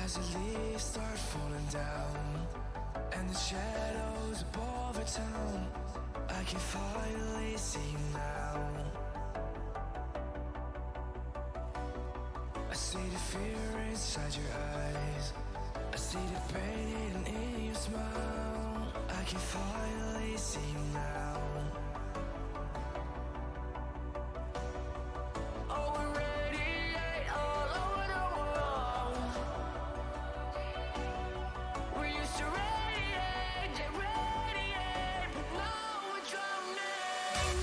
As the leaves start falling down and the shadows above our town, I can finally see you now. I see the fear inside your eyes, I see the pain hidden in your smile. I can finally see you now. Oh, we radiate all over the world. We used to radiate, yeah, radiate, but now we're drowning.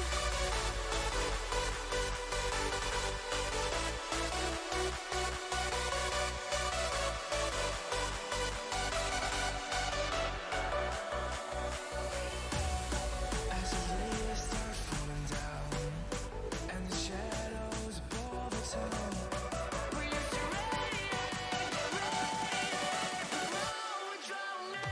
As the leaves start falling down and the shadows above the town, we used to radiate, radiate, but now we're drowning.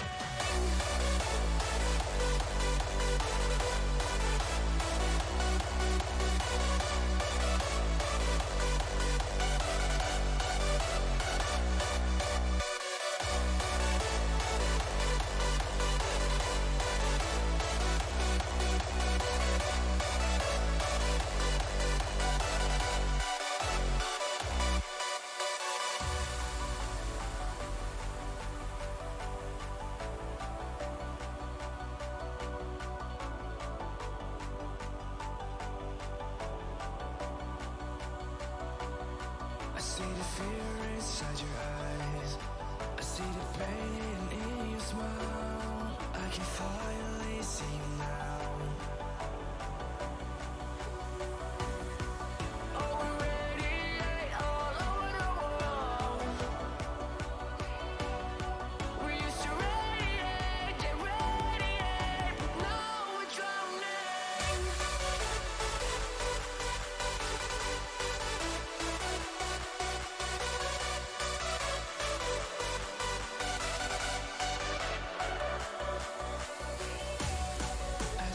I see the fear inside your eyes, I see the pain hidden in your smile. I can finally see you now. Oh, we radiate all over the world. We used to radiate, yeah, radiate, but now we're drowning. As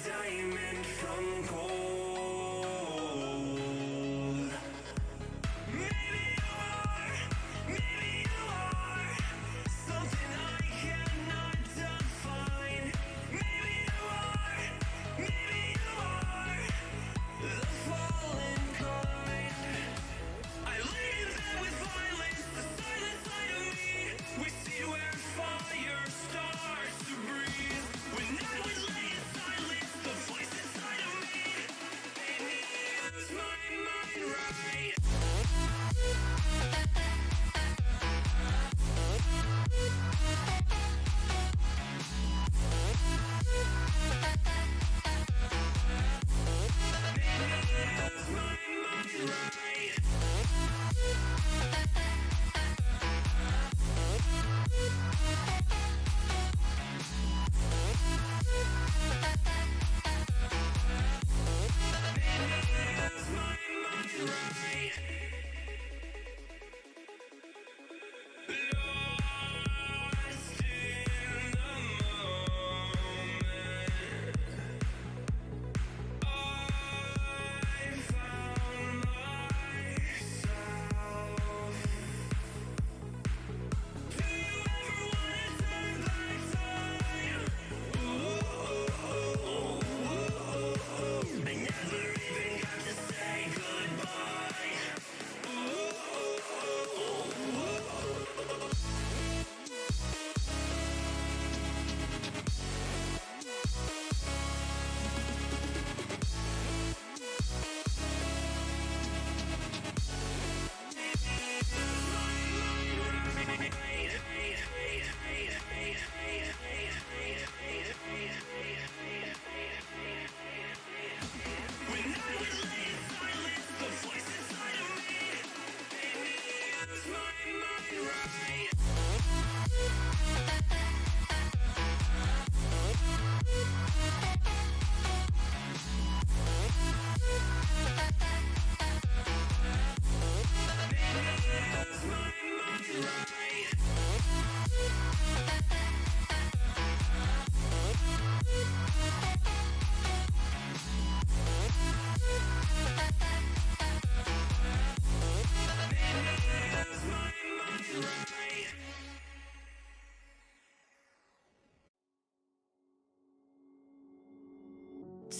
diamond from gold. Maybe you are something I cannot define. Maybe you are the fallen kind. I lay in bed with violence, the silent side of me. We see where fire starts to breathe. When I would lay in silence, the voice inside of me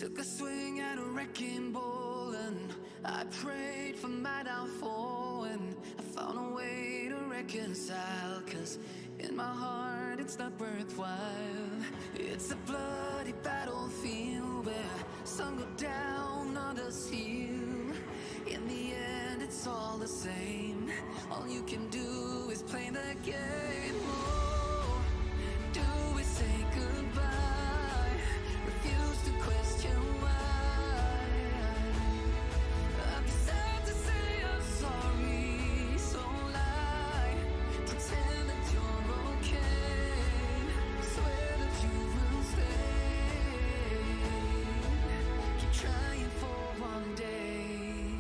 Took a swing at a wrecking ball and I prayed for my downfall, and I found a way to reconcile, 'cause in my heart it's not worthwhile. It's a bloody battlefield where some go down, others heal. In the end it's all the same. All you can do is play the game. Oh, do we say goodbye? Refuse to question why. I'm sad to say I'm sorry, so lie. Pretend that you're okay. Swear that you will stay. Keep trying for one day.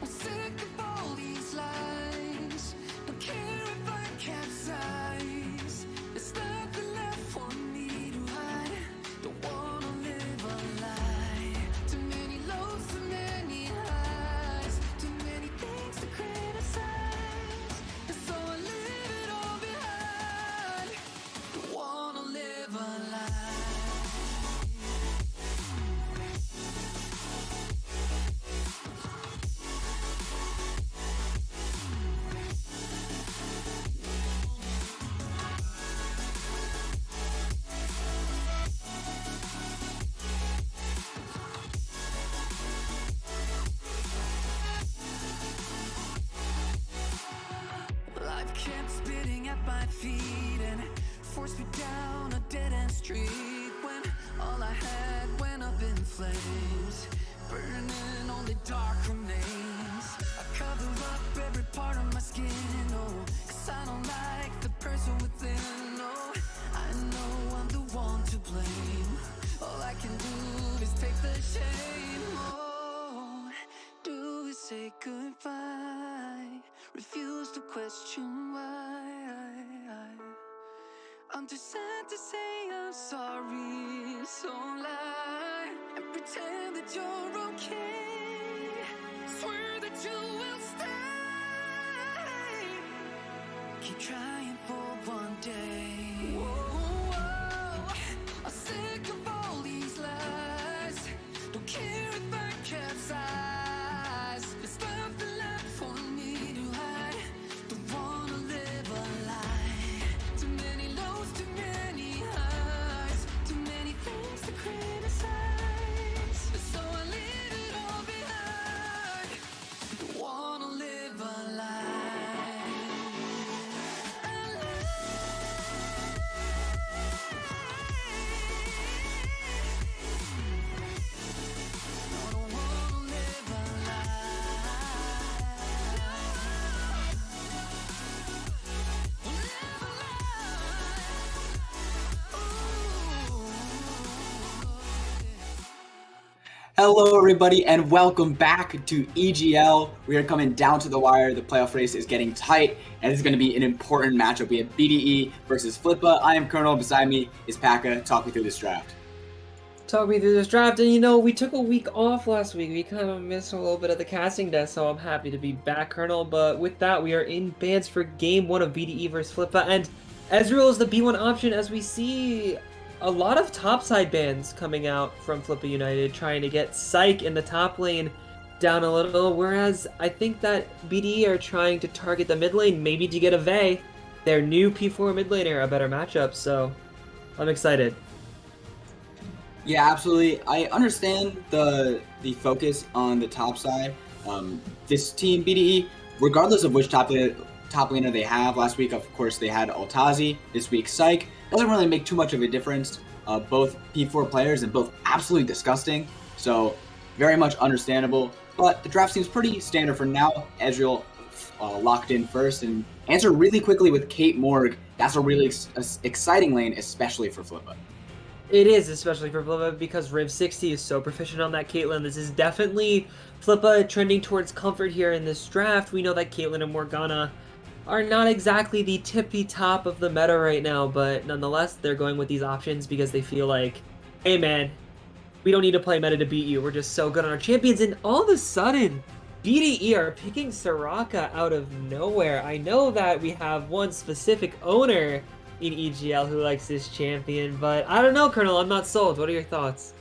I'm sick of all these lies. Don't care if I capsize. There's nothing left for me to hide. Don't wanna live a lie. Too many lows, too many highs. Too many things to criticize. And so I leave it all behind. Don't wanna live a lie. Life kept spitting at my feet and forced me down a dead-end street, when all I had went up in flames, burning only dark remains. I cover up every part of my skin, oh, 'cause I don't like the person within. Oh, I know I'm the one to blame. All I can do is take the shame. Oh, do we say goodbye? Refuse to question why. I'm too sad to say I'm sorry, so lie and pretend that you're okay. Swear that you will stay. Keep trying for one day. Whoa, I'm sick of all these lies. Don't care if I capsize. There's nothing left for me to hide. Don't wanna live a lie. Too many lows, too many highs. Too many things to criticize. So I leave it all behind. Don't wanna live a lie. A lie. No, don't wanna live a lie. Live a lie. Ooh. Hello, everybody, and welcome back to EGL. We are coming down to the wire. The playoff race is getting tight, and it's going to be an important matchup. We have BDE versus Flippa. I am Colonel. Beside me is Paka. Talk me through this draft. Talk me through this draft, and we took a week off last week. We kind of missed a little bit of the casting desk, so I'm happy to be back, Colonel. But with that, we are in bands for game 1 of BDE versus Flippa, and Ezreal is the B1 option, as we see a lot of topside bans coming out from Flippa United, trying to get Psych in the top lane down a little, whereas I think that BDE are trying to target the mid lane, maybe to get a Vey, their new P4 mid laner, a better matchup, so I'm excited. Yeah, absolutely. I understand the focus on the top side. This team, BDE, regardless of which top laner they have, last week, of course, they had Altazi. This week, Psych. Doesn't really make too much of a difference. Both P4 players and both absolutely disgusting. So, very much understandable. But the draft seems pretty standard for now. Ezreal locked in first and answered really quickly with Kate Morg. That's a really exciting lane, especially for Flippa. It is, especially for Flippa, because Riv 60 is so proficient on that Caitlyn. This is definitely Flippa trending towards comfort here in this draft. We know that Caitlyn and Morgana are not exactly the tippy top of the meta right now, but nonetheless, they're going with these options because they feel like, hey man, we don't need to play meta to beat you. We're just so good on our champions. And all of a sudden, BDE are picking Soraka out of nowhere. I know that we have one specific owner in EGL who likes this champion, but I don't know, Colonel. I'm not sold. What are your thoughts?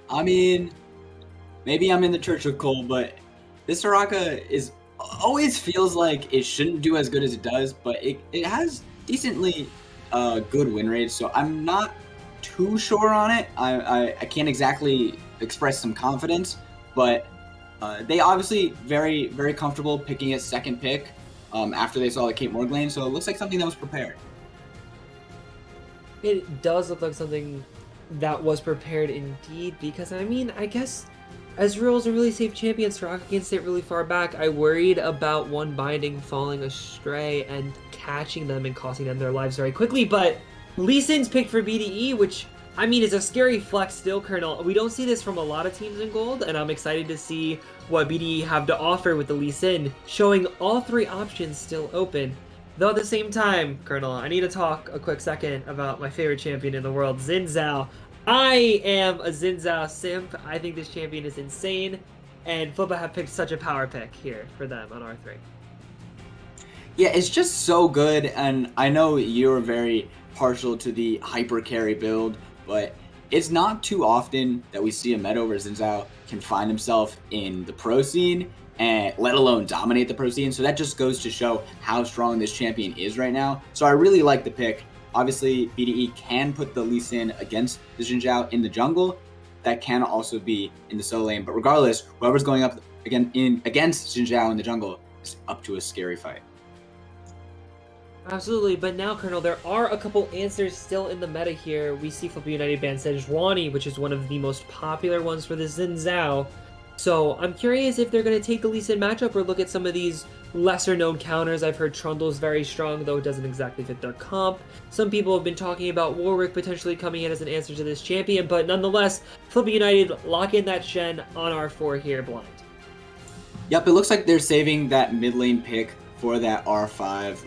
I mean, maybe I'm in the Church of Cole, but this Soraka is always feels like it shouldn't do as good as it does, but it has decently good win rates, so I'm not too sure on it. I can't exactly express some confidence, but they obviously very, very comfortable picking its second pick after they saw the Cape Morg lane, so it looks like something that was prepared. It does look like something that was prepared indeed, because I mean, I guess Ezreal's a really safe champion. Soraka can sit really far back. I worried about one binding falling astray and catching them and costing them their lives very quickly, but Lee Sin's picked for BDE, which, I mean, is a scary flex still, Colonel. We don't see this from a lot of teams in Gold, and I'm excited to see what BDE have to offer with the Lee Sin, showing all three options still open. Though at the same time, Colonel, I need to talk a quick second about my favorite champion in the world, Xin Zhao. I am a Xin Zhao simp. I think this champion is insane, and Flippa have picked such a power pick here for them on R3. Yeah, it's just so good, and I know you're very partial to the hyper carry build, but it's not too often that we see a meta where Xin Zhao can find himself in the pro scene, and let alone dominate the pro scene. So that just goes to show how strong this champion is right now. So I really like the pick. Obviously, BDE can put the Lee Sin against the Xin Zhao in the jungle. That can also be in the solo lane. But regardless, whoever's going up against Xin Zhao in the jungle is up to a scary fight. Absolutely, but now, Colonel, there are a couple answers still in the meta here. We see Flippa United ban Sejuani, which is one of the most popular ones for the Xin Zhao. So I'm curious if they're going to take the Lee Sin matchup or look at some of these lesser-known counters. I've heard Trundle's very strong, though it doesn't exactly fit their comp. Some people have been talking about Warwick potentially coming in as an answer to this champion, but nonetheless, Flippa United lock in that Shen on R4 here blind. Yep, it looks like they're saving that mid lane pick for that R5.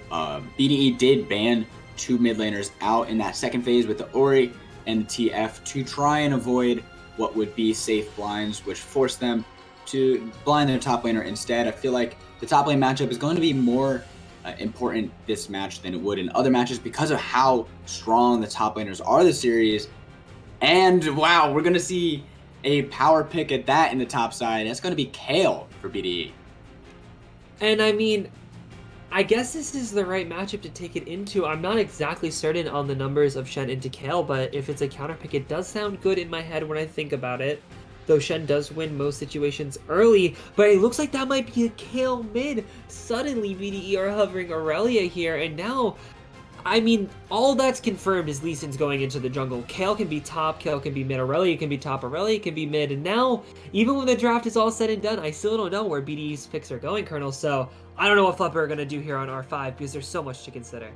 BDE did ban two mid laners out in that second phase with the Ori and the TF to try and avoid what would be safe blinds, which forced them to blind their top laner instead. I feel like the top lane matchup is going to be more important this match than it would in other matches because of how strong the top laners are this series. And wow, we're going to see a power pick at that in the top side. That's going to be Kale for BDE. And I mean, I guess this is the right matchup to take it into. I'm not exactly certain on the numbers of Shen into Kale, but if it's a counter pick, it does sound good in my head when I think about it. Though Shen does win most situations early, but it looks like that might be a Kale mid. Suddenly, BDE are hovering Aurelia here, and now, I mean, all that's confirmed is Lee Sin's going into the jungle. Kale can be top, Kale can be mid, Aurelia can be top, Aurelia can be mid, and now, even when the draft is all said and done, I still don't know where BDE's picks are going, Colonel, so I don't know what Flippa are going to do here on R5 because there's so much to consider.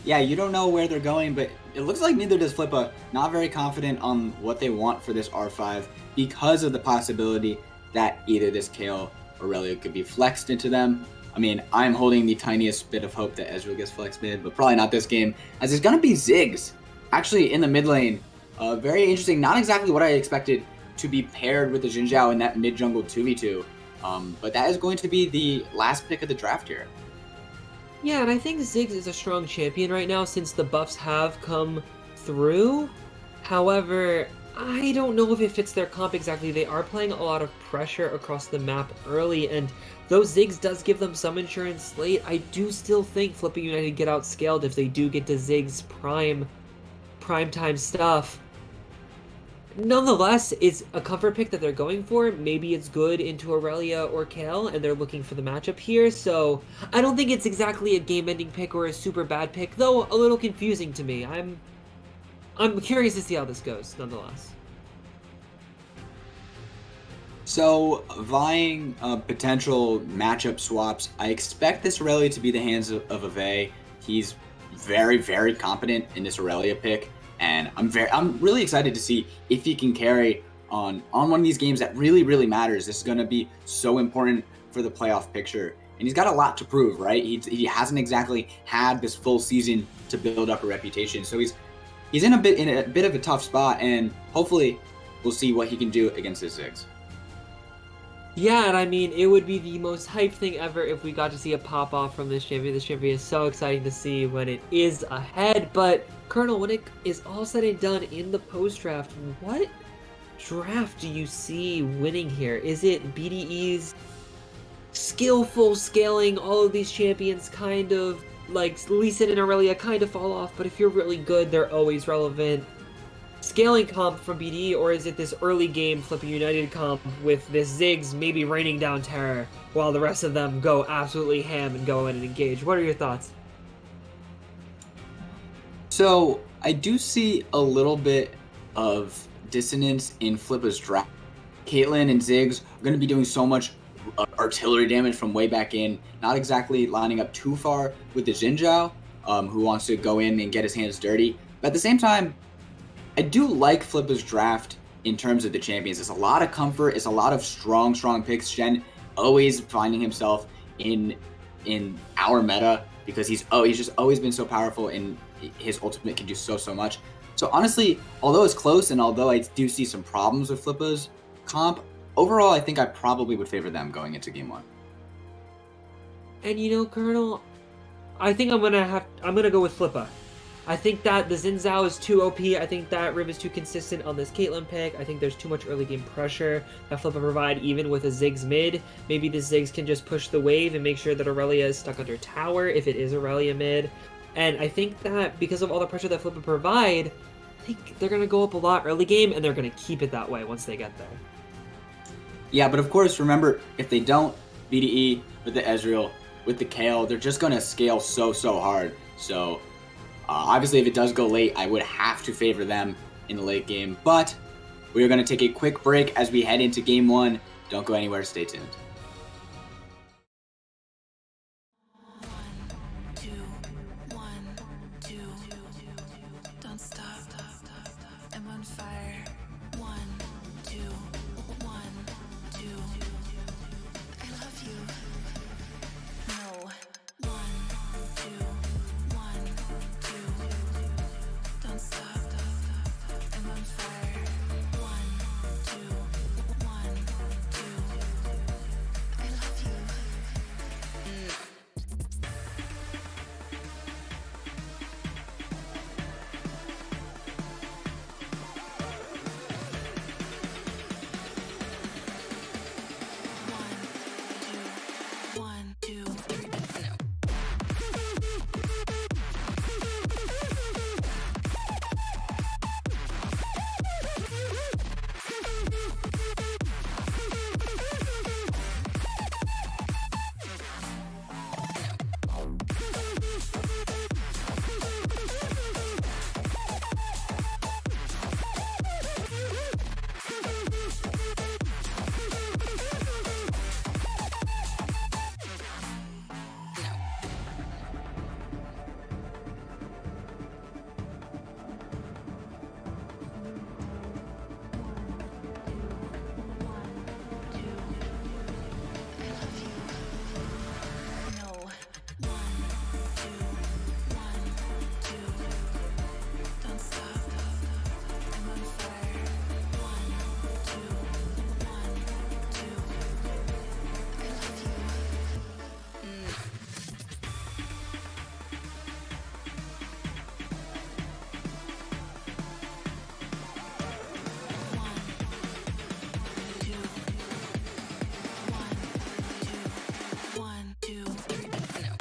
Yeah, you don't know where they're going, but it looks like neither does Flippa. Not very confident on what they want for this R5 because of the possibility that either this Kale or Aurelia could be flexed into them. I mean, I'm holding the tiniest bit of hope that Ezreal gets flexed mid, but probably not this game, as there's going to be Ziggs actually in the mid lane. Very interesting. Not exactly what I expected to be paired with the Xin Zhao in that mid jungle 2v2. But that is going to be the last pick of the draft here. Yeah, and I think Ziggs is a strong champion right now since the buffs have come through. However, I don't know if it fits their comp exactly. They are playing a lot of pressure across the map early, and though Ziggs does give them some insurance late, I do still think Flippa United get outscaled if they do get to Ziggs' prime time stuff. Nonetheless, it's a comfort pick that they're going for. Maybe it's good into Aurelia or Kale, and they're looking for the matchup here, so I don't think it's exactly a game-ending pick or a super bad pick, though a little confusing to me. I'm curious to see how this goes, nonetheless. So, vying potential matchup swaps, I expect this Aurelia to be the hands of Ave. He's very, very competent in this Aurelia pick. And I'm really excited to see if he can carry on one of these games that really, really matters. This is going to be so important for the playoff picture. And he's got a lot to prove, right? He hasn't exactly had this full season to build up a reputation. So he's in a bit of a tough spot, and hopefully we'll see what he can do against this Ziggs. Yeah, and I mean, it would be the most hyped thing ever if we got to see a pop-off from this champion. This champion is so exciting to see when it is ahead. But, Colonel, when it is all said and done in the post-draft, what draft do you see winning here? Is it BDE's skillful scaling all of these champions kind of like Lee Sin and Aurelia kind of fall off, but if you're really good, they're always relevant? Scaling comp from BDE, or is it this early game Flippa United comp with this Ziggs maybe raining down terror while the rest of them go absolutely ham and go in and engage? What are your thoughts? So I do see a little bit of dissonance in Flippa's draft. Caitlyn and Ziggs are going to be doing so much artillery damage from way back in, not exactly lining up too far with the Xin Zhao, who wants to go in and get his hands dirty. But at the same time, I do like Flippa's draft in terms of the champions. It's a lot of comfort. It's a lot of strong picks. Shen always finding himself in our meta because he's just always been so powerful, and his ultimate can do so much. So honestly, although it's close and although I do see some problems with Flippa's comp, overall I think I probably would favor them going into game 1. And you know, Colonel, I think I'm gonna go with Flippa. I think that the Xin Zhao is too OP. I think that Riv is too consistent on this Caitlyn pick. I think there's too much early game pressure that Flippa provide even with a Ziggs mid. Maybe the Ziggs can just push the wave and make sure that Aurelia is stuck under tower if it is Aurelia mid. And I think that because of all the pressure that Flippa provide, I think they're going to go up a lot early game, and they're going to keep it that way once they get there. Yeah, but of course, remember, if they don't, BDE with the Ezreal, with the Kale, they're just going to scale so hard. So obviously, if it does go late, I would have to favor them in the late game. But we are going to take a quick break as we head into game 1. Don't go anywhere. Stay tuned. 1, 2, 1, 2. Don't stop. I'm on fire. 1, 2, 1, 2. I love you. No. 1, 2, 1, 2. Don't stop. I'm on fire. 1, 2, 1, 2. I love you. One, two, three, no.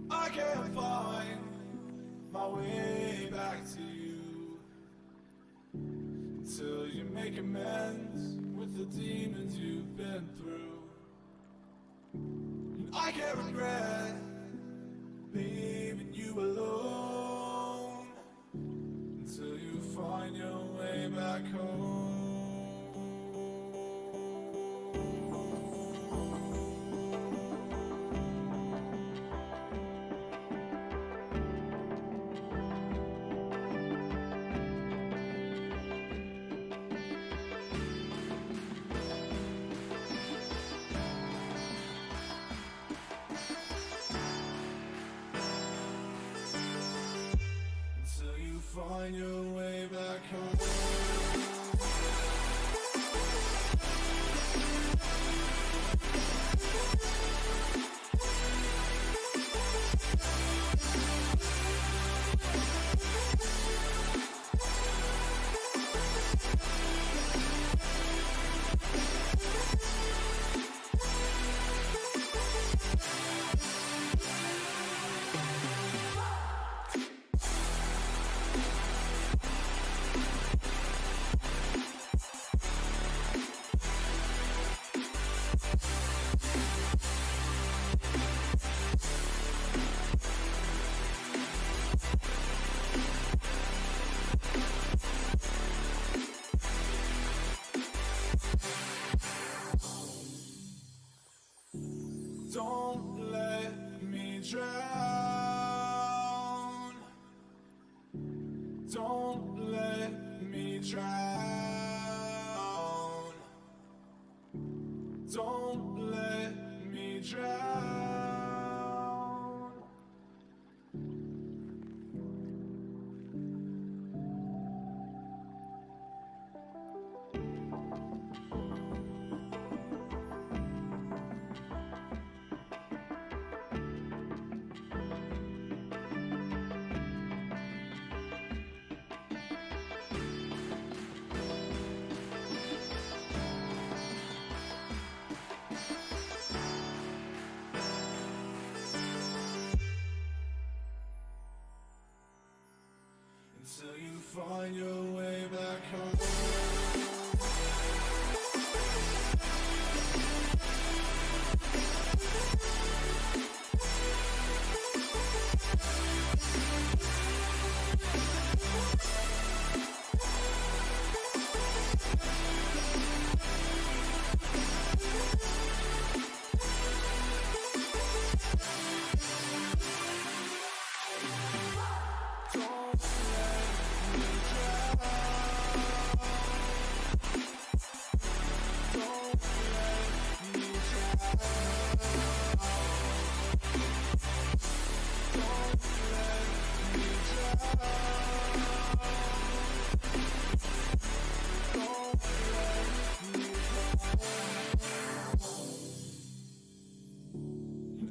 I can't find my way back to you until you make amends with the demons you've been through. And I can't regret leaving you alone. home. Until you find your way back home. Don't let me drown. Don't let me drown. Don't let me drown. Until you find your way back home.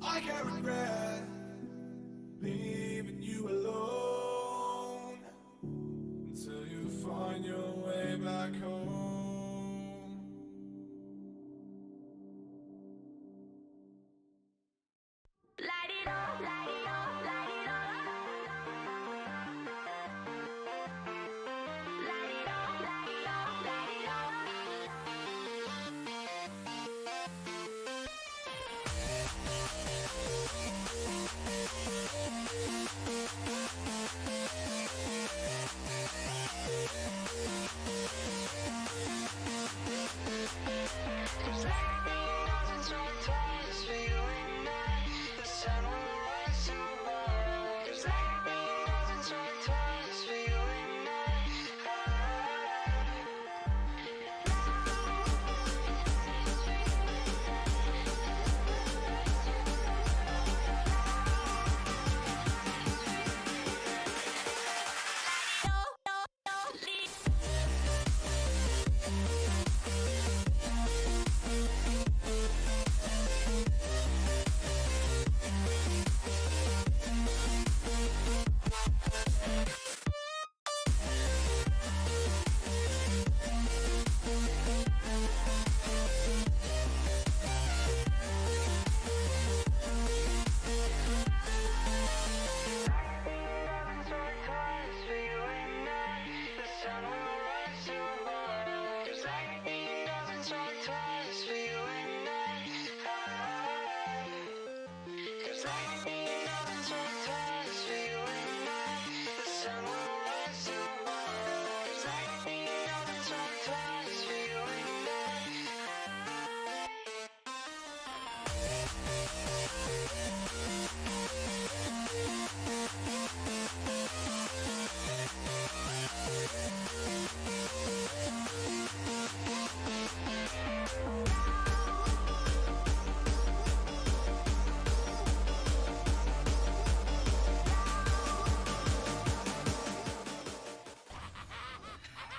I can't regret leaving you alone until you find your way back home. Light it up, light it up, light it up. Light it up, light it up, light it up. Cause lightning doesn't strike twice for you and I. The sun will rise tomorrow. Cause lightning doesn't strike twice for you and I.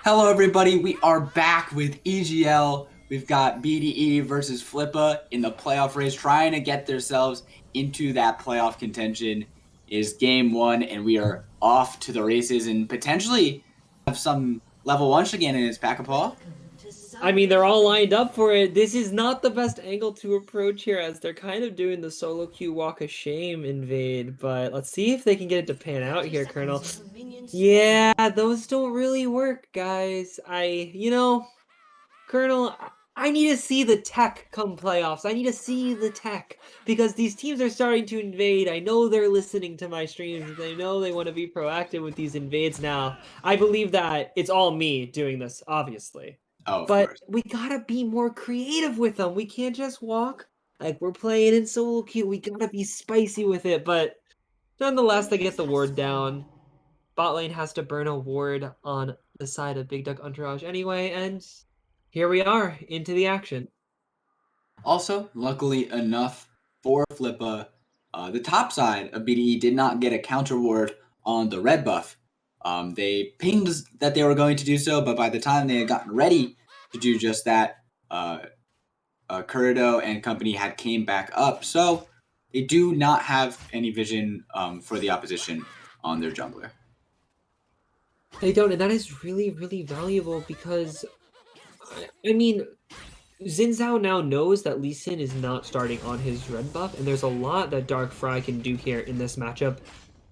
Hello, everybody. We are back with EGL. We've got BDE versus Flippa in the playoff race, trying to get themselves into that playoff contention. It is game one, and we are off to the races and potentially have some level one shenanigans, Pack-a-Paw. I mean, they're all lined up for it. This is not the best angle to approach here, as they're kind of doing the solo queue walk of shame invade, but let's see if they can get it to pan out here, Colonel. Yeah, those don't really work, guys. Colonel, I need to see the tech come playoffs. I need to see the tech because these teams are starting to invade. I know they're listening to my streams. They know they want to be proactive with these invades now. I believe that it's all me doing this, obviously. Oh, of But course. we gotta be more creative with them. We can't just walk like we're playing in solo queue. We gotta be spicy with it. But nonetheless, they get the ward down. Bot lane has to burn a ward on the side of Big Duck Entourage anyway, and here we are into the action. Also, luckily enough for Flippa, the top side of BDE did not get a counter ward on the red buff. They pinged that they were going to do so, but by the time they had gotten ready to do just that, Kurido and company had came back up. So they do not have any vision for the opposition on their jungler. They don't, and that is really, really valuable because, I mean, Xin Zhao now knows that Lee Sin is not starting on his red buff, and there's a lot that Dark Fry can do here in this matchup.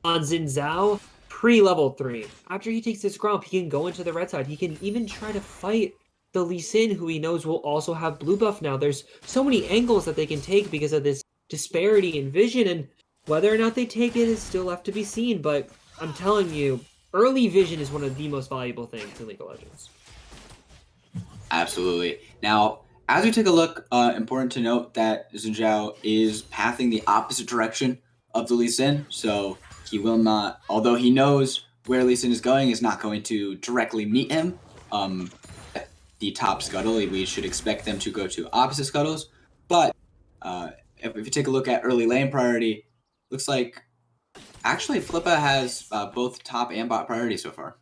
On Xin Zhao, pre-level 3, after he takes this grump, he can go into the red side. He can even try to fight the Lee Sin, who he knows will also have blue buff now. There's so many angles that they can take because of this disparity in vision, and whether or not they take it is still left to be seen, but I'm telling you, early vision is one of the most valuable things in League of Legends. Absolutely. Now, as we take a look, important to note that Xin Zhao is pathing the opposite direction of the Lee Sin, so he will not, although he knows where Lee Sin is not going to directly meet him. At the top scuttle, we should expect them to go to opposite scuttles, but if you take a look at early lane priority, looks like actually Flippa has both top and bot priority so far.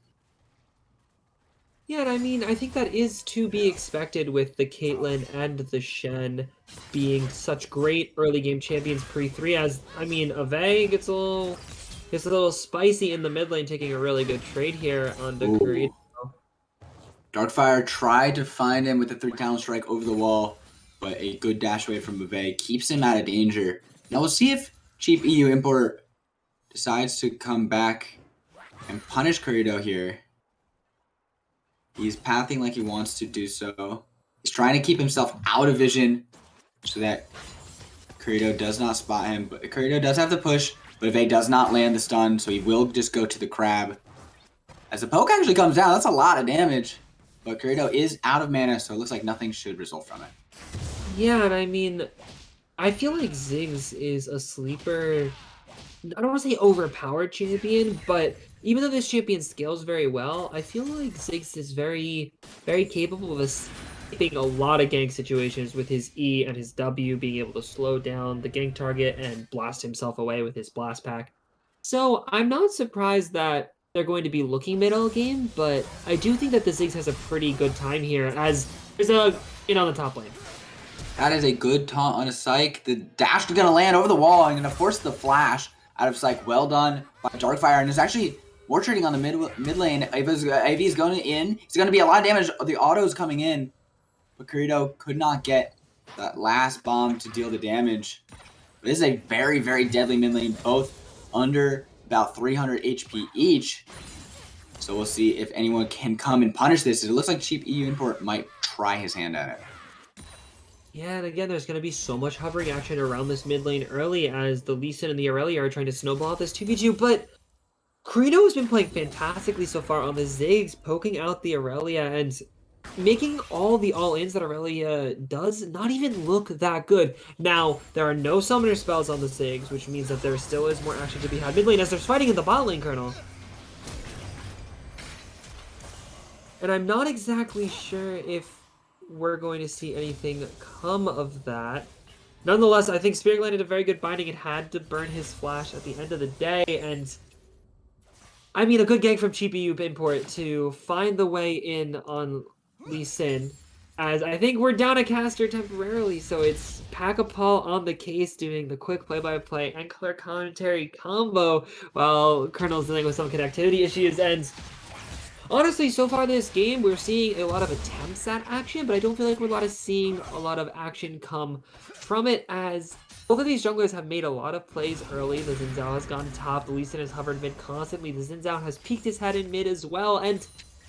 Yeah, and I mean, I think that is to be expected with the Caitlyn and the Shen being such great early game champions pre-3, as, I mean, Ave gets a little spicy in the mid lane, taking a really good trade here on the Kurido. Darkfire tried to find him with a 3 talent strike over the wall, but a good dash away from Ave keeps him out of danger. Now we'll see if Cheap EU Import decides to come back and punish Kurido here. He's pathing like he wants to do so. He's trying to keep himself out of vision so that Kurido does not spot him. But Kurido does have the push, but Ave does not land the stun, so he will just go to the crab. As the poke actually comes down, that's a lot of damage. But Kurido is out of mana, so it looks like nothing should result from it. Yeah, and I mean, I feel like Ziggs is a sleeper. I don't want to say overpowered champion, but even though this champion scales very well, I feel like Ziggs is very, very capable of escaping a lot of gank situations with his E and his W, being able to slow down the gank target and blast himself away with his blast pack. So I'm not surprised that they're going to be looking middle game, but I do think that the Ziggs has a pretty good time here, as there's a in on the top lane. That is a good taunt on a Psych. The dash is going to land over the wall and going to force the flash out of Psych. Well done by Darkfire. And there's actually war trading on the mid lane. AV's going in. It's going to be a lot of damage. The auto's coming in. But Kurido could not get that last bomb to deal the damage. This is a very, very deadly mid lane. Both under about 300 HP each. So we'll see if anyone can come and punish this. It looks like Cheap EU Import might try his hand at it. Yeah, and again, there's going to be so much hovering action around this mid lane early as the Lee Sin and the Aurelia are trying to snowball out this 2v2, but Kurido has been playing fantastically so far on the Ziggs, poking out the Aurelia and making all the all-ins that Aurelia does not even look that good. Now, there are no summoner spells on the Ziggs, which means that there still is more action to be had mid lane as there's fighting in the bot lane, Colonel. And I'm not exactly sure if we're going to see anything come of that. Nonetheless, I think Spirit landed a very good binding. It had to burn his flash at the end of the day, and I mean, a good gank from Cheap EU import to find the way in on Lee Sin. As I think we're down a caster temporarily, so it's Pack-a-Paul on the case doing the quick play-by-play and color commentary combo while Colonel's dealing with some connectivity issues. And honestly, so far this game, we're seeing a lot of attempts at action, but I don't feel like we're seeing a lot of action come from it, as both of these junglers have made a lot of plays early. The Xin Zhao has gone top, the Lee Sin has hovered mid constantly, the Xin Zhao has peeked his head in mid as well, and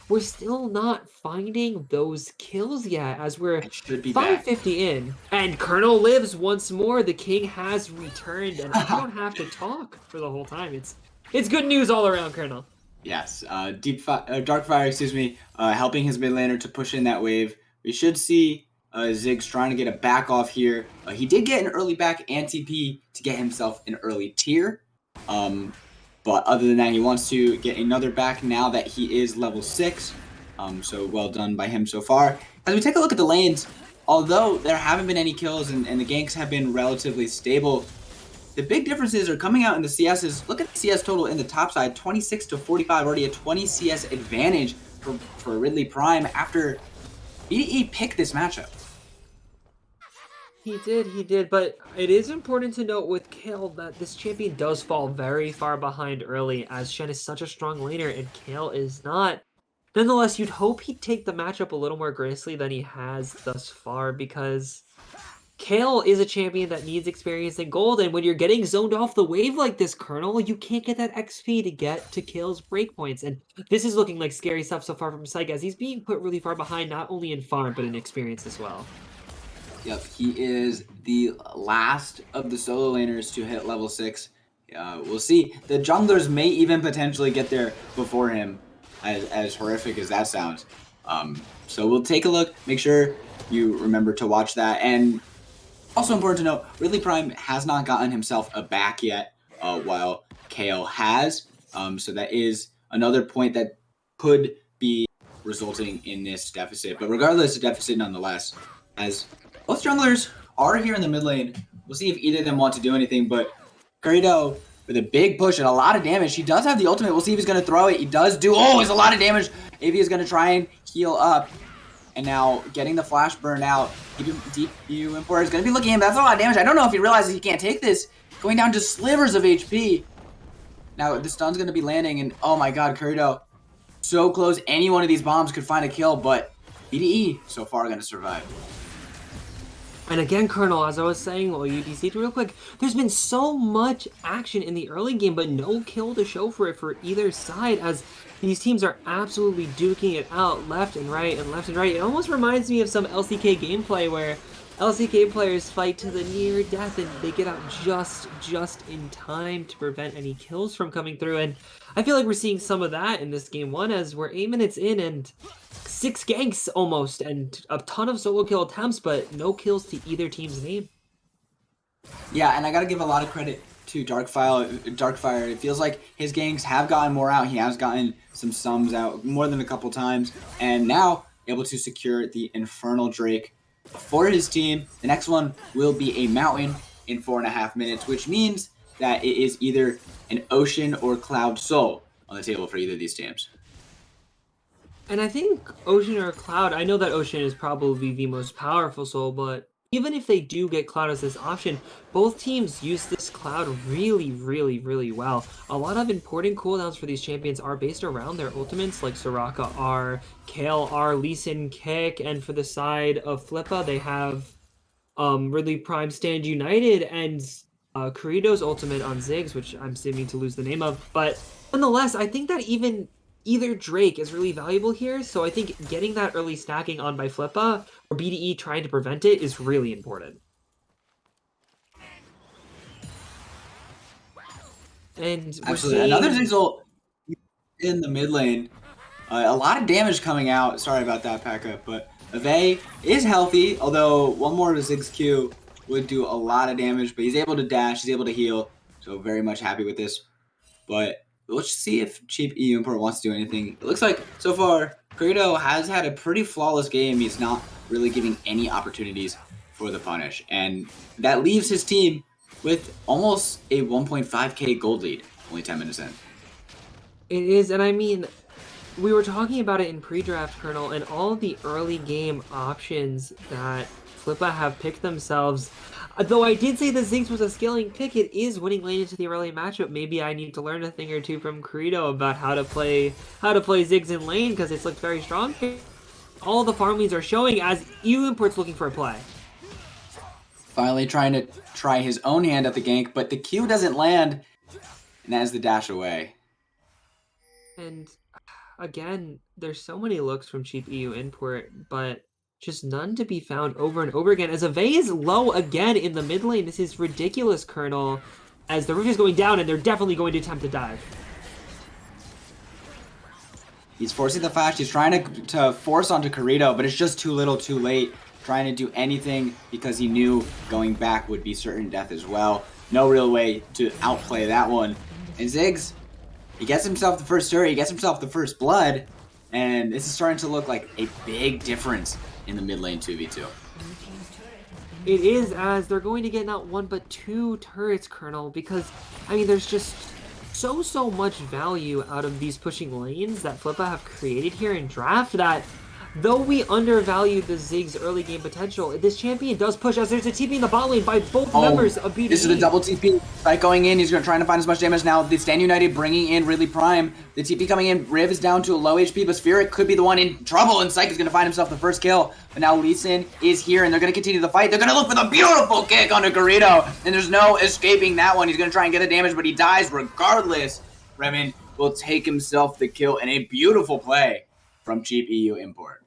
we're still not finding those kills yet, as we're It should be back. 550 in. And Colonel lives once more, the king has returned, and I don't have to talk for the whole time. It's good news all around, Colonel. Yes, Darkfire, excuse me, helping his mid laner to push in that wave. We should see Ziggs trying to get a back off here. He did get an early back and TP to get himself an early tier. But other than that, he wants to get another back now that he is level 6. So well done by him so far. As we take a look at the lanes, although there haven't been any kills and the ganks have been relatively stable, the big differences are coming out in the CSs. Look at the CS total in the top side, 26 to 45, already a 20 CS advantage for Ridley Prime after BDE picked this matchup. He did, but it is important to note with Kale that this champion does fall very far behind early, as Shen is such a strong laner and Kale is not. Nonetheless, you'd hope he'd take the matchup a little more gracefully than he has thus far, because Kale is a champion that needs experience in gold, and when you're getting zoned off the wave like this, Colonel, you can't get that XP to get to Kale's breakpoints, and this is looking like scary stuff so far from Psych, as he's being put really far behind, not only in farm, but in experience as well. Yep, he is the last of the solo laners to hit level 6. We'll see. The junglers may even potentially get there before him, as horrific as that sounds. So we'll take a look. Make sure you remember to watch that. And also important to note, Ridley Prime has not gotten himself a back yet, while Kale has. So that is another point that could be resulting in this deficit. But regardless, a deficit nonetheless, as both junglers are here in the mid lane. We'll see if either of them want to do anything, but Curito with a big push and a lot of damage. He does have the ultimate. We'll see if he's going to throw it. He does do. Oh, it's a lot of damage. Avi is going to try and heal up. And now getting the flash burn out. Deep view import is going to be looking at him. That's a lot of damage. I don't know if he realizes he can't take this. Going down to slivers of HP. Now the stun's going to be landing, and oh my god, Curito. So close. Any one of these bombs could find a kill, but BDE so far going to survive. And again, Colonel, as I was saying, well, UDC'd real quick, there's been so much action in the early game, but no kill to show for it for either side, as these teams are absolutely duking it out left and right and left and right. It almost reminds me of some LCK gameplay where LCK players fight to the near death and they get out just in time to prevent any kills from coming through. And I feel like we're seeing some of that in this game 1, as we're 8 minutes in and 6 ganks almost, and a ton of solo kill attempts, but no kills to either team's name. Yeah, and I gotta give a lot of credit to Darkfire. It feels like his ganks have gotten more out. He has gotten some sums out more than a couple times, and now able to secure the Infernal Drake for his team. The next one will be a Mountain in 4.5 minutes, which means that it is either an Ocean or Cloud Soul on the table for either of these teams. And I think Ocean or Cloud, I know that Ocean is probably the most powerful soul, but even if they do get Cloud as this option, both teams use this Cloud really well. A lot of important cooldowns for these champions are based around their ultimates, like Soraka R, Kale R, Lee Sin Kick, and for the side of Flippa, they have Ridley Prime Stand United and Kurito's ultimate on Ziggs, which I'm seeming to lose the name of. But nonetheless, I think that either Drake is really valuable here, so I think getting that early stacking on by Flippa, or BDE trying to prevent it, is really important. And we're Absolutely. seeing Another Ziggs in the mid lane. A lot of damage coming out. Sorry about that, Pekka, but Ave is healthy, although one more of Ziggs Q would do a lot of damage, but he's able to dash, he's able to heal, so very much happy with this. But let's see if Cheap EU Import wants to do anything. It looks like, so far, Kurito has had a pretty flawless game. He's not really giving any opportunities for the punish. And that leaves his team with almost a 1.5k gold lead, only 10 minutes in. It is, and I mean, we were talking about it in pre-draft, Colonel, and all the early game options that Flippa have picked themselves. Though I did say the Ziggs was a scaling pick, it is winning lane into the early matchup. Maybe I need to learn a thing or two from Corito about how to play Ziggs in lane, because it's looked very strong. All the farm leads are showing as EU Import's looking for a play. Finally trying to try his own hand at the gank, but the Q doesn't land, and that is the dash away. And again, there's so many looks from cheap EU Import, but just none to be found over and over again. As Ave is low again in the mid lane, this is ridiculous, Colonel, as the roof is going down and they're definitely going to attempt to dive. He's forcing the flash. He's trying to force onto Corito, but it's just too little too late. Trying to do anything because he knew going back would be certain death as well. No real way to outplay that one. And Ziggs, he gets himself the first turret, he gets himself the first blood, and this is starting to look like a big difference in the mid lane 2v2. It is, as they're going to get not one but two turrets, Colonel, because, I mean, there's just so much value out of these pushing lanes that Flippa have created here in draft that though we undervalue the Ziggs early game potential, this champion does push as there's a TP in the bot lane by both members of BDE. This is a double TP. Right going in, he's going to try to find as much damage now. The Stand United bringing in Ridley Prime. The TP coming in, Riv is down to a low HP, but Spheric could be the one in trouble, and Psych is going to find himself the first kill. But now Lee Sin is here, and they're going to continue the fight. They're going to look for the beautiful kick onto Garrido, and there's no escaping that one. He's going to try and get the damage, but he dies regardless. Remen will take himself the kill, and a beautiful play from cheap EU Import.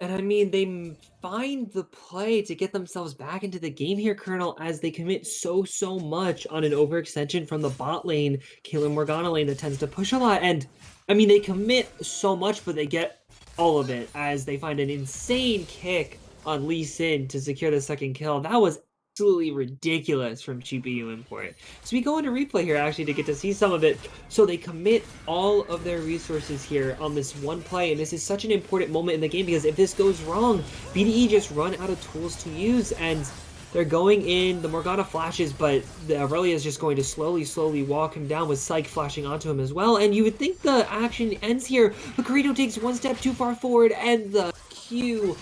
And I mean, they find the play to get themselves back into the game here, Colonel, as they commit so much on an overextension from the bot lane, Kaylin Morgana lane that tends to push a lot. And I mean, they commit so much, but they get all of it as they find an insane kick on Lee Sin to secure the second kill. That was absolutely ridiculous from cheap EU Import. So we go into replay here actually to get to see some of it. So they commit all of their resources here on this one play, and this is such an important moment in the game because if this goes wrong, BDE just run out of tools to use, and they're going in, the Morgana flashes, but the Aurelia is just going to slowly walk him down with Psych flashing onto him as well, and you would think the action ends here, but Corito takes one step too far forward, and the Q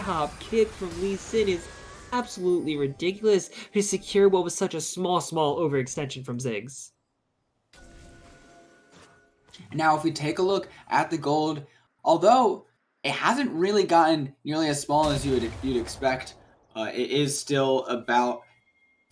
hop kick from Lee Sin is absolutely ridiculous to secure what was such a small overextension from Ziggs. Now, if we take a look at the gold, although it hasn't really gotten nearly as small as you'd expect, it is still about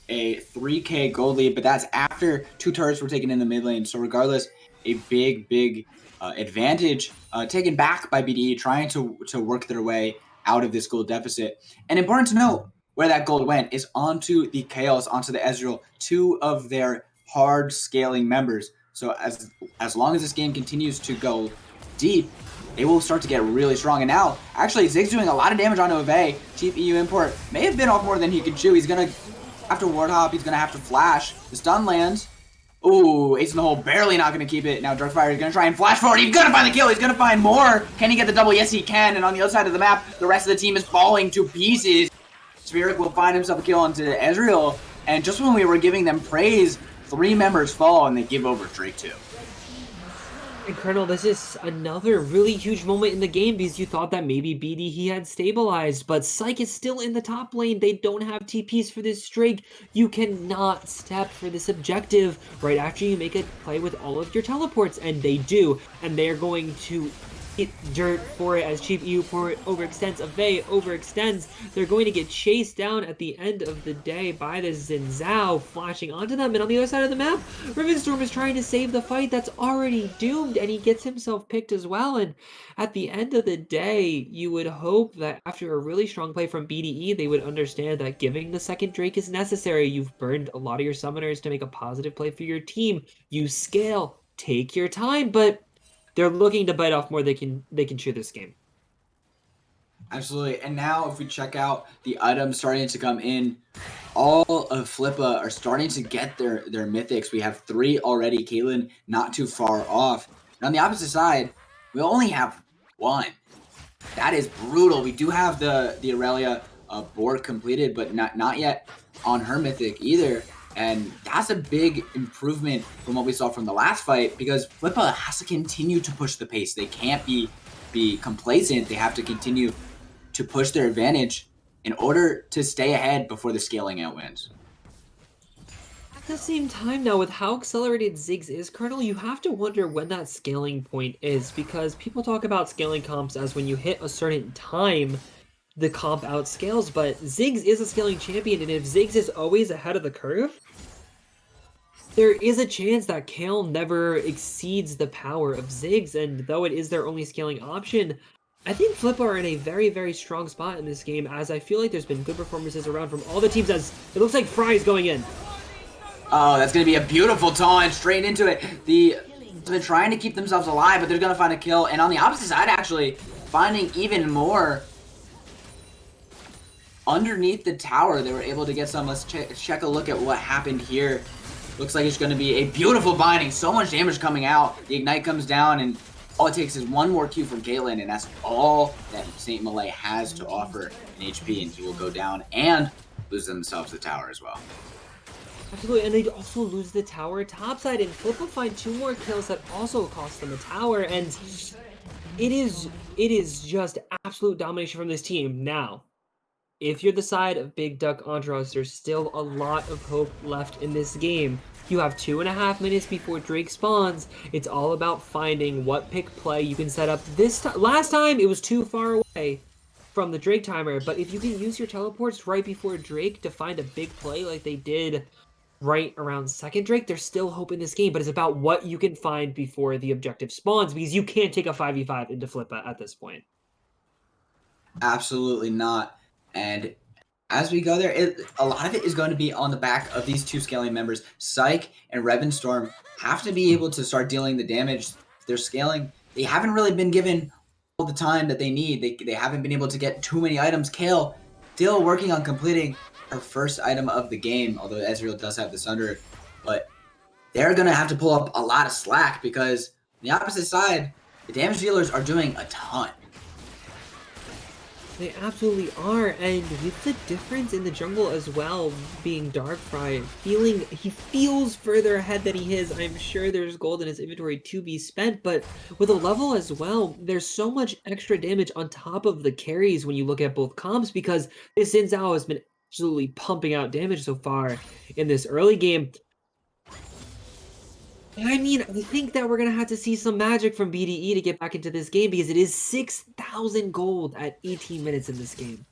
a 3k gold lead, but that's after two turrets were taken in the mid lane. So regardless, a big advantage taken back by BDE, trying to work their way out of this gold deficit. And important to note, where that gold went is onto the Chaos, onto the Ezreal, two of their hard scaling members. So as long as this game continues to go deep, they will start to get really strong. And now, actually, Ziggs doing a lot of damage onto Ave. Cheap EU Import may have been off more than he could chew. He's going to have to ward hop. He's going to have to flash. The stun lands. Ooh, Ace in the hole, barely not going to keep it. Now Darkfire is going to try and flash forward. He's going to find the kill. He's going to find more. Can he get the double? Yes, he can. And on the other side of the map, the rest of the team is falling to pieces. Spheric will find himself a kill onto Ezreal, and just when we were giving them praise, three members fall and they give over Drake 2. And Colonel, this is another really huge moment in the game because you thought that maybe BDE had stabilized, but Psych is still in the top lane. They don't have TPs for this Drake. You cannot step for this objective right after you make a play with all of your teleports, and they do, and they are going to eat dirt for it as cheap EU Import overextends. Ave overextends. They're going to get chased down at the end of the day by the Xin Zhao flashing onto them, and on the other side of the map, Rivenstorm is trying to save the fight that's already doomed, and he gets himself picked as well. And at the end of the day, you would hope that after a really strong play from BDE, they would understand that giving the second Drake is necessary. You've burned a lot of your summoners to make a positive play for your team. You scale, take your time, but they're looking to bite off more they can chew this game. Absolutely. And now if we check out the items starting to come in, all of Flippa are starting to get their mythics. We have 3 already. Kaylin not too far off. And on the opposite side, we only have 1. That is brutal. We do have the Aurelia board completed, but not yet on her mythic either. And that's a big improvement from what we saw from the last fight, because Flippa has to continue to push the pace. They can't be complacent. They have to continue to push their advantage in order to stay ahead before the scaling out wins. At the same time now, with how accelerated Ziggs is, Colonel, you have to wonder when that scaling point is, because people talk about scaling comps as when you hit a certain time, the comp outscales, but Ziggs is a scaling champion, and if Ziggs is always ahead of the curve, there is a chance that Kale never exceeds the power of Ziggs, and though it is their only scaling option, I think Flippa are in a very, very strong spot in this game, as I feel like there's been good performances around from all the teams, as it looks like Fry's going in. Oh, that's going to be a beautiful taunt straight into it. They're trying to keep themselves alive, but they're going to find a kill. And on the opposite side, actually, finding even more underneath the tower. They were able to get some. Let's check a look at what happened here. Looks like it's going to be a beautiful binding. So much damage coming out. The Ignite comes down, and all it takes is one more Q from Caitlyn, and that's all that St. Malay has to offer in HP, and he will go down and lose themselves the tower as well. Absolutely, and they'd also lose the tower topside, and Flip will find 2 more kills that also cost them a tower, and it is just absolute domination from this team. Now, if you're the side of Big Duck Entourage, there's still a lot of hope left in this game. You have 2.5 minutes before Drake spawns. It's all about finding what pick play you can set up this time. Last time, it was too far away from the Drake timer, but if you can use your teleports right before Drake to find a big play like they did right around second Drake, there's still hope in this game, but it's about what you can find before the objective spawns, because you can't take a 5v5 into Flippa at this point. Absolutely not. And as we go there, a lot of it is going to be on the back of these 2 scaling members. Psych and Revenstorm have to be able to start dealing the damage. They're scaling. They haven't really been given all the time that they need. They haven't been able to get too many items. Kale still working on completing her first item of the game, although Ezreal does have the Sunder. But they're going to have to pull up a lot of slack, because on the opposite side, the damage dealers are doing a ton. They absolutely are, and with the difference in the jungle as well, being Darkfry, he feels further ahead than he is. I'm sure there's gold in his inventory to be spent, but with a level as well, there's so much extra damage on top of the carries when you look at both comps, because this Xin Zhao has been absolutely pumping out damage so far in this early game. I mean, I think that we're going to have to see some magic from BDE to get back into this game, because it is 6,000 gold at 18 minutes in this game.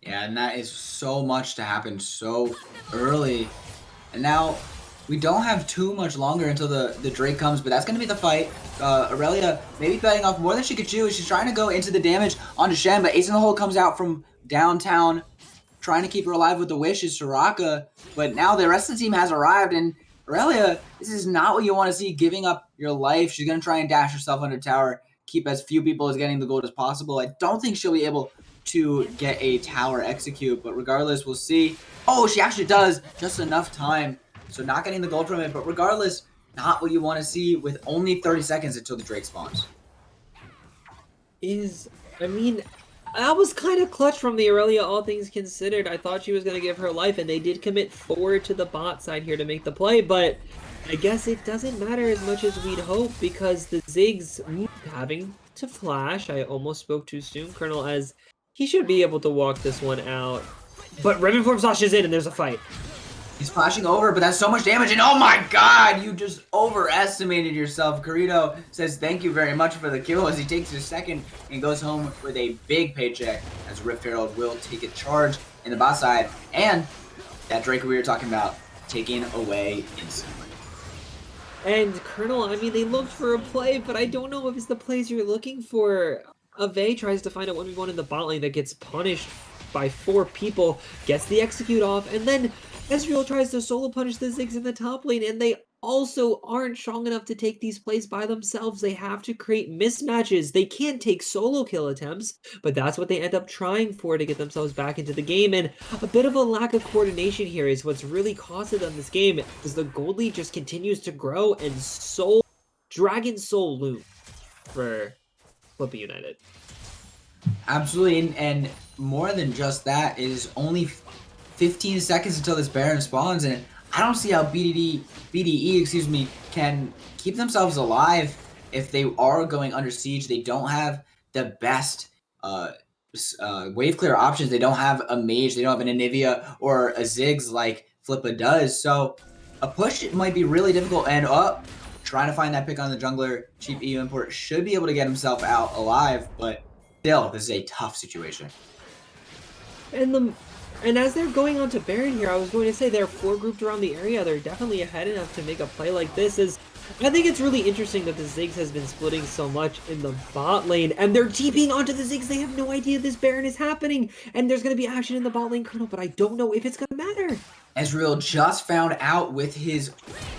Yeah, and that is so much to happen so early. And now, we don't have too much longer until the Drake comes, but that's going to be the fight. Aurelia maybe biting off more than she could chew. She's trying to go into the damage onto Shen, but Ace in the Hole comes out from downtown, trying to keep her alive with the wish is Soraka, but now the rest of the team has arrived, and Aurelia, this is not what you want to see, giving up your life. She's going to try and dash herself under tower, keep as few people as getting the gold as possible. I don't think she'll be able to get a tower execute, but regardless, we'll see. Oh, she actually does, just enough time, so not getting the gold from it, but regardless, not what you want to see with only 30 seconds until the Drake spawns. I mean, that was kind of clutch from the Aurelia, all things considered. I thought she was going to give her life, and they did commit forward to the bot side here to make the play, but I guess it doesn't matter as much as we'd hope, because the Ziggs having to flash. I almost spoke too soon, Colonel, as he should be able to walk this one out. But Revenform slashes in, and there's a fight. He's flashing over, but that's so much damage, and oh my god, you just overestimated yourself. Corrido says thank you very much for the kill as he takes his second and goes home with a big paycheck, as Rift Herald will take a charge in the bot side, and that Drake we were talking about taken away instantly. And Colonel, I mean, they looked for a play, but I don't know if it's the plays you're looking for. Ave tries to find a 1v1 in the bot lane that gets punished by 4 people, gets the execute off, and then Ezreal tries to solo punish the Ziggs in the top lane, and they also aren't strong enough to take these plays by themselves. They have to create mismatches. They can take solo kill attempts, but that's what they end up trying for to get themselves back into the game, and a bit of a lack of coordination here is what's really costed them this game, as the gold lead just continues to grow, and Dragon Soul loom for Flippa United. Absolutely, and more than just that, is only 15 seconds until this Baron spawns, and I don't see how BDE, can keep themselves alive if they are going under siege. They don't have the best wave clear options. They don't have a mage, they don't have an Anivia or a Ziggs like Flippa does. So a push might be really difficult, and trying to find that pick on the jungler. Cheap EU import should be able to get himself out alive, but still, this is a tough situation. And as they're going on to Baron here, I was going to say they're 4 grouped around the area. They're definitely ahead enough to make a play like this. I think it's really interesting that the Ziggs has been splitting so much in the bot lane, and they're TPing onto the Ziggs. They have no idea this Baron is happening, and there's going to be action in the bot lane, Colonel, but I don't know if it's going to matter. Ezreal just found out with his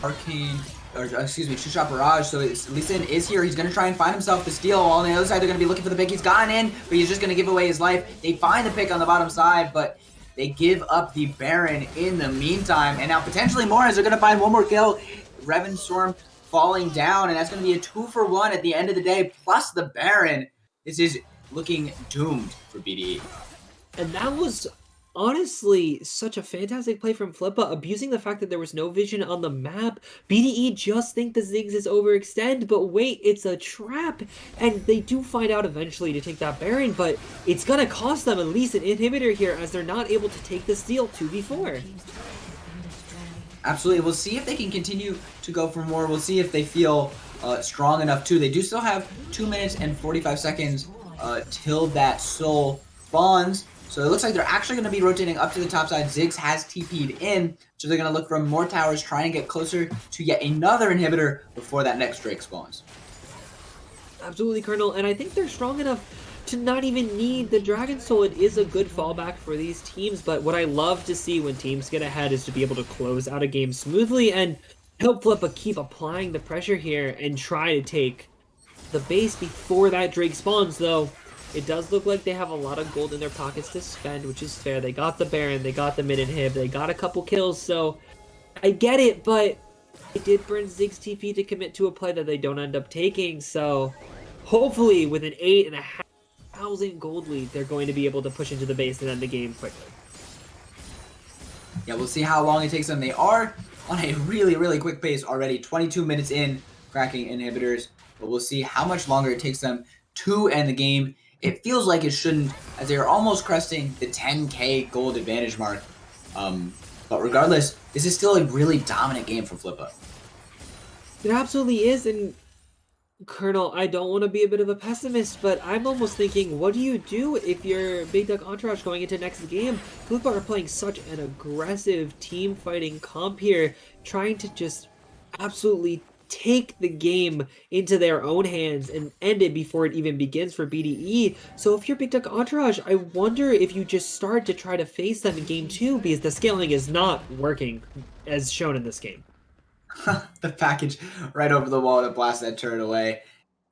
arcane, or excuse me, two-shot barrage, so Lee Sin is here. He's going to try and find himself the steal. On the other side, they're going to be looking for the pick. He's gotten in, but he's just going to give away his life. They find the pick on the bottom side, but they give up the Baron in the meantime, and now potentially more as they're going to find one more kill. Storm falling down, and that's going to be a 2-for-1 at the end of the day, plus the Baron. This is looking doomed for BDE. And that was honestly such a fantastic play from Flippa, abusing the fact that there was no vision on the map. BDE just think the Ziggs is overextend, but wait, it's a trap, and they do find out eventually to take that Baron, but it's gonna cost them at least an inhibitor here as they're not able to take the steal 2v4. Absolutely. We'll see if they can continue to go for more. We'll see if they feel strong enough too. They do still have 2 minutes and 45 seconds till that soul spawns. So it looks like they're actually going to be rotating up to the top side. Ziggs has TP'd in, so they're going to look for more towers, trying to get closer to yet another inhibitor before that next Drake spawns. Absolutely, Colonel, and I think they're strong enough to not even need the Dragon Soul. It is a good fallback for these teams, but what I love to see when teams get ahead is to be able to close out a game smoothly and help Flippa keep applying the pressure here and try to take the base before that Drake spawns, though. It does look like they have a lot of gold in their pockets to spend, which is fair. They got the Baron, they got the mid-inhib, they got a couple kills, so I get it, but it did burn Ziggs TP to commit to a play that they don't end up taking, so hopefully with an 8,500 gold lead, they're going to be able to push into the base and end the game quickly. Yeah, we'll see how long it takes them. They are on a really, really quick pace already, 22 minutes in, cracking inhibitors, but we'll see how much longer it takes them to end the game. It feels like it shouldn't, as they are almost cresting the 10k gold advantage mark. But regardless, this is still a really dominant game for Flippa. It absolutely is, and Colonel, I don't want to be a bit of a pessimist, but I'm almost thinking, what do you do if you're Big Duck Entourage going into next game? Flippa are playing such an aggressive team fighting comp here, trying to just absolutely take the game into their own hands and end it before it even begins for BDE. So if you're Big Duck Entourage, I wonder if you just start to try to face them in game 2, because the scaling is not working as shown in this game. The package right over the wall to blast that turret away,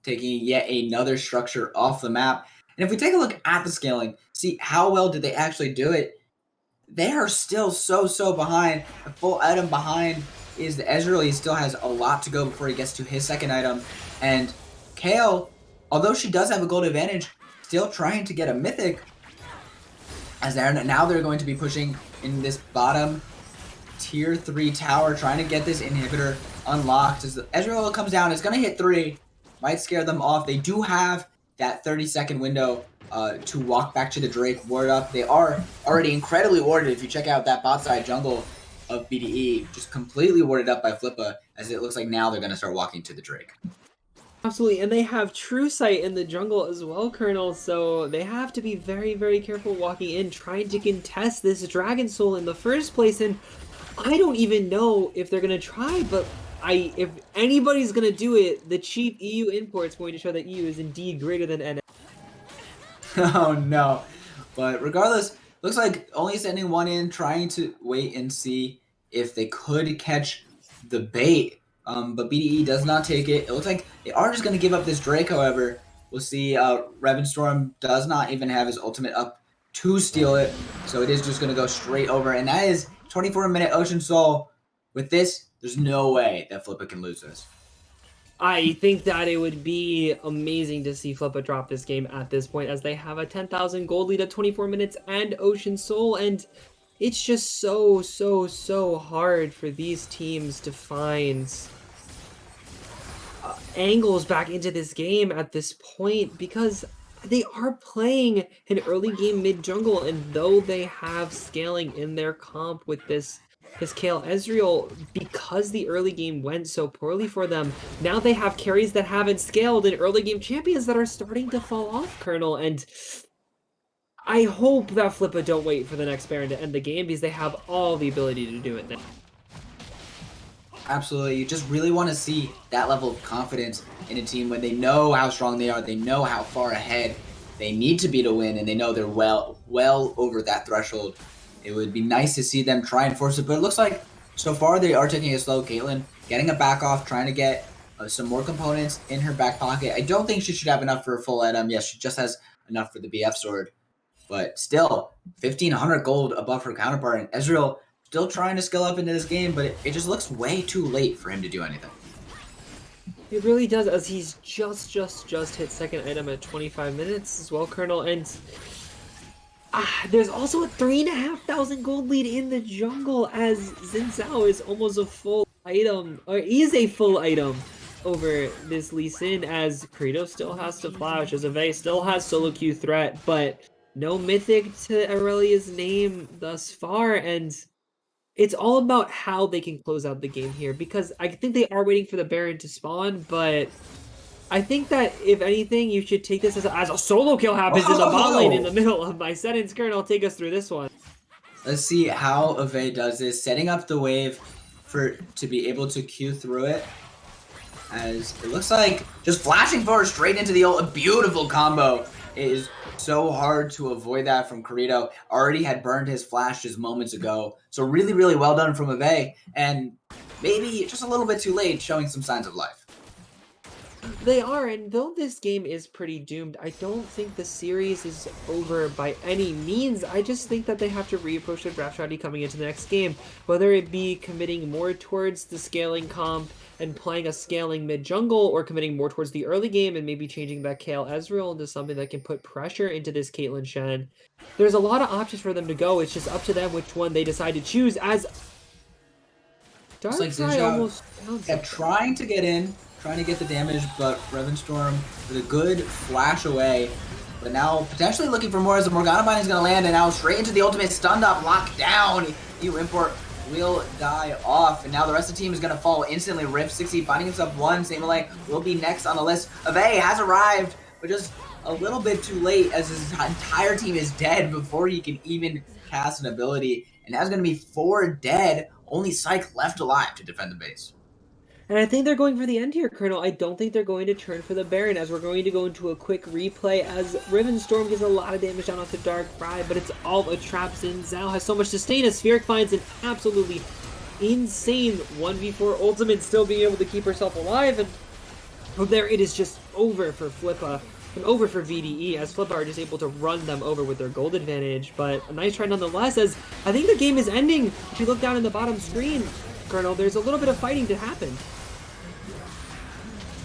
taking yet another structure off the map. And if we take a look at the scaling, see how well did they actually do it, they are still so behind. A full item behind is the Ezreal. He still has a lot to go before he gets to his second item. And Kayle, although she does have a gold advantage, still trying to get a mythic. As now they're going to be pushing in this bottom tier 3 tower, trying to get this inhibitor unlocked. As the Ezreal comes down, it's going to hit 3. Might scare them off. They do have that 30-second window to walk back to the Drake, ward up. They are already incredibly warded. If you check out that bot side jungle of BDE, just completely warded up by Flippa, as it looks like now they're going to start walking to the Drake. Absolutely, and they have True Sight in the jungle as well, Colonel, so they have to be very careful walking in, trying to contest this Dragon Soul in the first place, and I don't even know if they're going to try, but if anybody's going to do it, the cheap EU import's going to show that EU is indeed greater than NA. Oh no, but regardless, looks like only sending one in, trying to wait and see if they could catch the bait. But BDE does not take it. It looks like they are just going to give up this Drake, however. We'll see. Storm does not even have his ultimate up to steal it. So it is just going to go straight over. And that is 24-minute Ocean Soul. With this, there's no way that Flippa can lose this. I think that it would be amazing to see Flippa drop this game at this point, as they have a 10,000 gold lead at 24 minutes and Ocean Soul. And it's just so hard for these teams to find angles back into this game at this point because they are playing an early game mid jungle, and though they have scaling in their comp with this Kale Ezreal, because the early game went so poorly for them, now they have carries that haven't scaled and early game champions that are starting to fall off, Colonel, and I hope that Flippa don't wait for the next Baron to end the game because they have all the ability to do it now. Absolutely. You just really want to see that level of confidence in a team when they know how strong they are, they know how far ahead they need to be to win, and they know they're well over that threshold. It would be nice to see them try and force it, but it looks like so far they are taking it slow. Caitlyn getting a back off, trying to get some more components in her back pocket. I don't think she should have enough for a full item. Yes, she just has enough for the BF sword, but still 1,500 gold above her counterpart, and Ezreal still trying to skill up into this game, but it just looks way too late for him to do anything. It really does, as he's just hit second item at 25 minutes as well, Colonel, and there's also a 3,500 gold lead in the jungle as Xin Zhao is almost a full item, or is a full item over this Lee Sin, as Credo still has to flash, as Ave still has solo queue threat, but no mythic to Aurelia's name thus far, and it's all about how they can close out the game here, because I think they are waiting for the Baron to spawn, but I think that, if anything, you should take this as a solo kill happens in the bot lane in the middle of my sentence. Colonel, take us through this one. Let's see how Ave does this, setting up the wave to be able to queue through it. As it looks like just flashing forward straight into the ult, a beautiful combo. It is so hard to avoid that from Corrido. Already had burned his flash just moments ago. So really well done from Ave, and maybe just a little bit too late, showing some signs of life. They are, and though this game is pretty doomed, I don't think the series is over by any means. I just think that they have to reapproach their draft strategy coming into the next game, whether it be committing more towards the scaling comp and playing a scaling mid-jungle, or committing more towards the early game and maybe changing that Kale Ezreal into something that can put pressure into this Caitlyn Shen. There's a lot of options for them to go. It's just up to them which one they decide to choose, as Darkrai almost kept trying to get in, trying to get the damage, but Revenstorm with a good flash away. But now potentially looking for more, as the Morgana Bind is going to land, and now straight into the ultimate, stunned up, locked down. EU Import will die off, and now the rest of the team is going to fall instantly. Rift 60 finding himself one. Samelay will be next on the list. Ave has arrived, but just a little bit too late, as his entire team is dead before he can even cast an ability. And that's going to be 4 dead, only Psyche left alive to defend the base. And I think they're going for the end here, Colonel. I don't think they're going to turn for the Baron, as we're going to go into a quick replay as Revenstorm gets a lot of damage down off the Darkrai, but it's all a trap. Xin Zhao has so much sustain as Spheric finds an absolutely insane 1v4 ultimate, still being able to keep herself alive, and from there it is just over for Flippa and over for VDE, as Flippa are just able to run them over with their gold advantage. But a nice try nonetheless, as I think the game is ending. If you look down in the bottom screen, Colonel, there's a little bit of fighting to happen.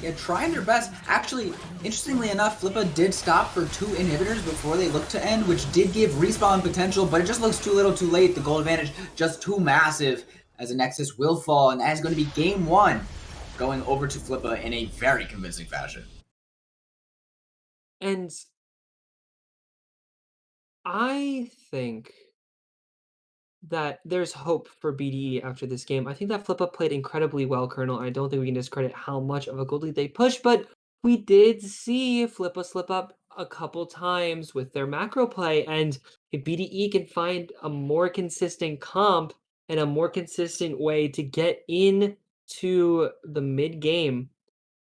Yeah, trying their best. Actually, interestingly enough, Flippa did stop for 2 inhibitors before they looked to end, which did give respawn potential, but it just looks too little too late. The gold advantage just too massive, as the Nexus will fall, and that is going to be game 1 going over to Flippa in a very convincing fashion. And I think that there's hope for BDE after this game. I think that Flippa played incredibly well, Colonel. I don't think we can discredit how much of a gold lead they pushed, but we did see Flippa slip up a couple times with their macro play, and if BDE can find a more consistent comp and a more consistent way to get into the mid game,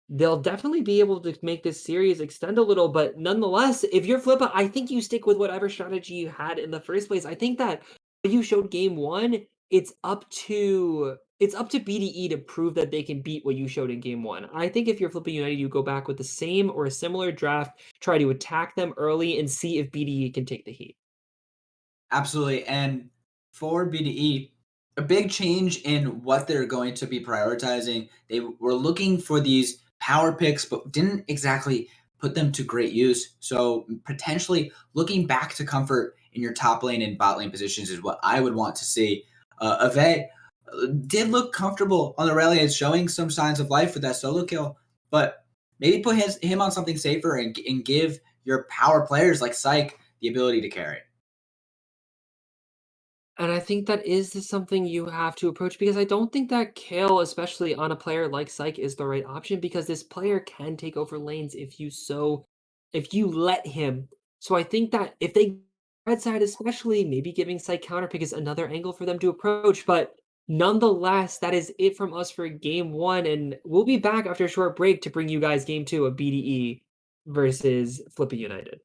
they'll definitely be able to make this series extend a little. But nonetheless, if you're Flippa, I think you stick with whatever strategy you had in the first place. I think that what you showed game 1, it's up to BDE to prove that they can beat what you showed in game 1. I think if you're Flippa United, you go back with the same or a similar draft, try to attack them early, and see if BDE can take the heat. Absolutely, and for BDE, a big change in what they're going to be prioritizing. They were looking for these power picks, but didn't exactly put them to great use. So potentially looking back to comfort in your top lane and bot lane positions is what I would want to see. Ave did look comfortable on the Reliant, showing some signs of life with that solo kill, but maybe put him on something safer and give your power players like Psych the ability to carry. And I think that is something you have to approach because I don't think that kill, especially on a player like Psych, is the right option because this player can take over lanes if you let him. So I think that if they red side, especially maybe giving Psych counter pick is another angle for them to approach. But nonetheless, that is it from us for game 1, and we'll be back after a short break to bring you guys game 2 of BDE versus Flippa United.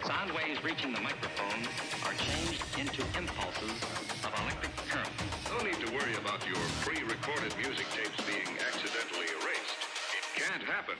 Sound waves reaching the microphone are changed into impulses of electric current. No need to worry about your pre-recorded music tapes being accidentally erased. It can't happen.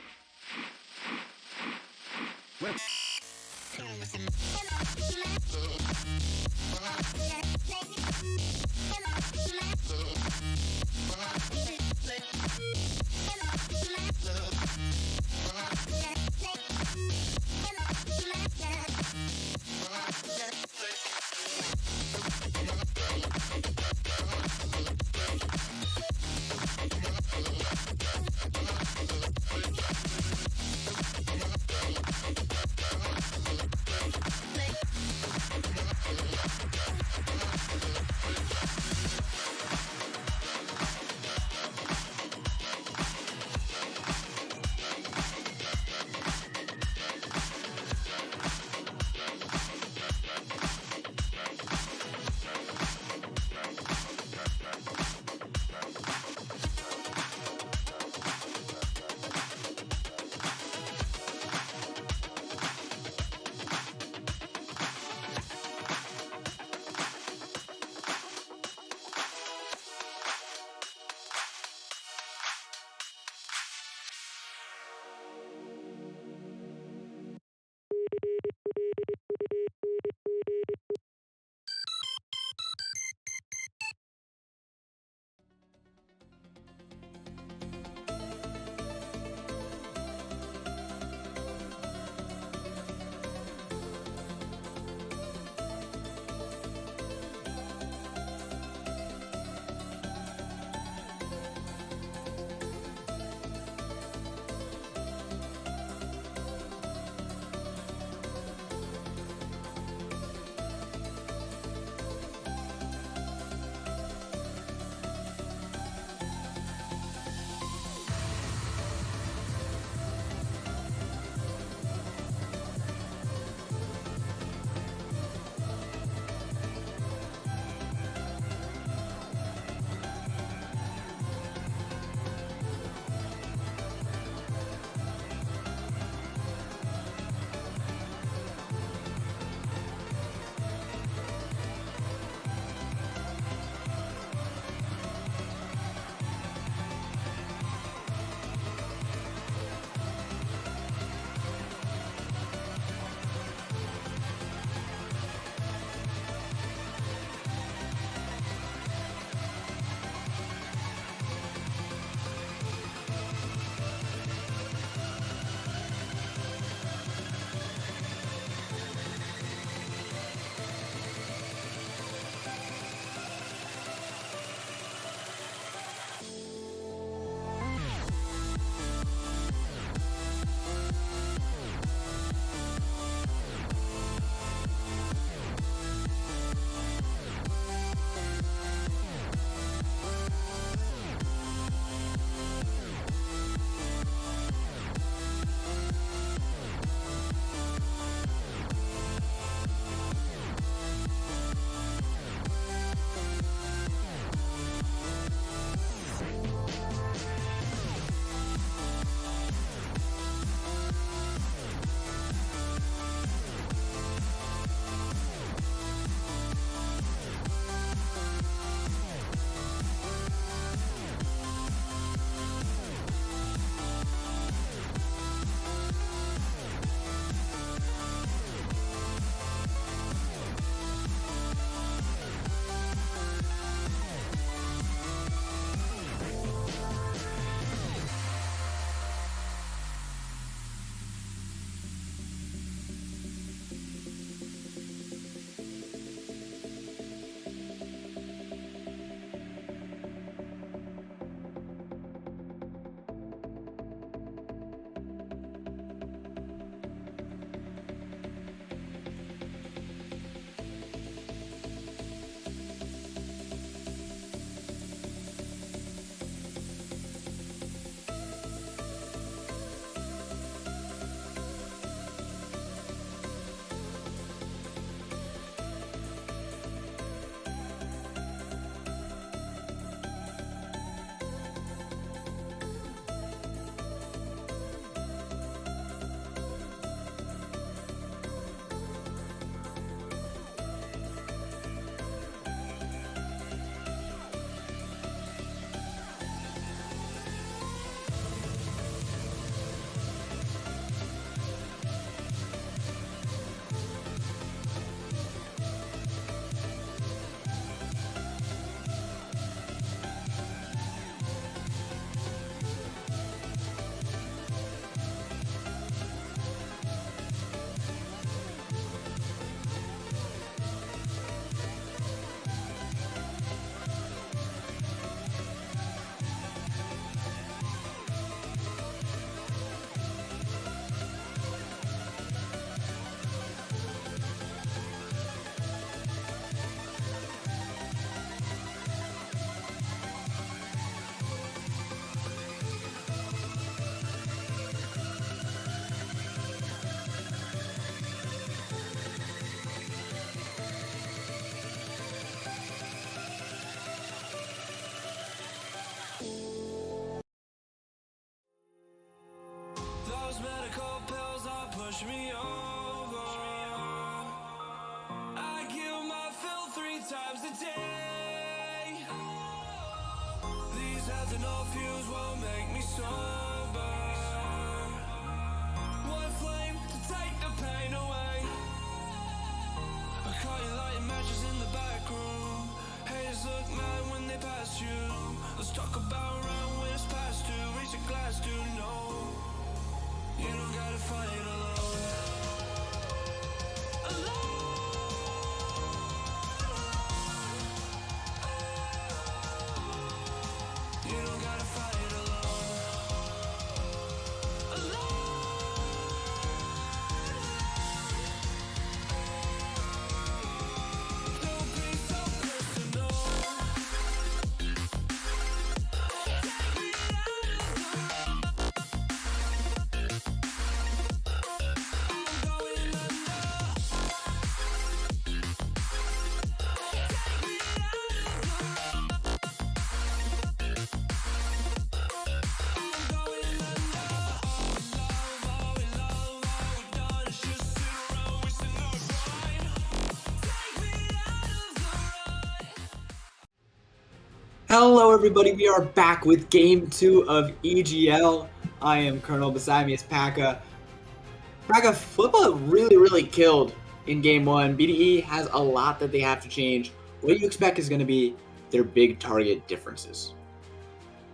me over. I kill my fill 3 times a day. These heads and no fuse won't make me sober. One flame to take the pain away. I caught you lighting matches in the back room. Haters look mad when they pass you. Let's talk about around when it's past due. Reach a glass, do know you don't gotta fight alone. You don't gotta fight alone. Don't be so personal. Hello, everybody. We are back with Game 2 of EGL. I am Colonel. Beside me is Paka. Paka, Flippa really killed in Game 1. BDE has a lot that they have to change. What do you expect is going to be their big target differences?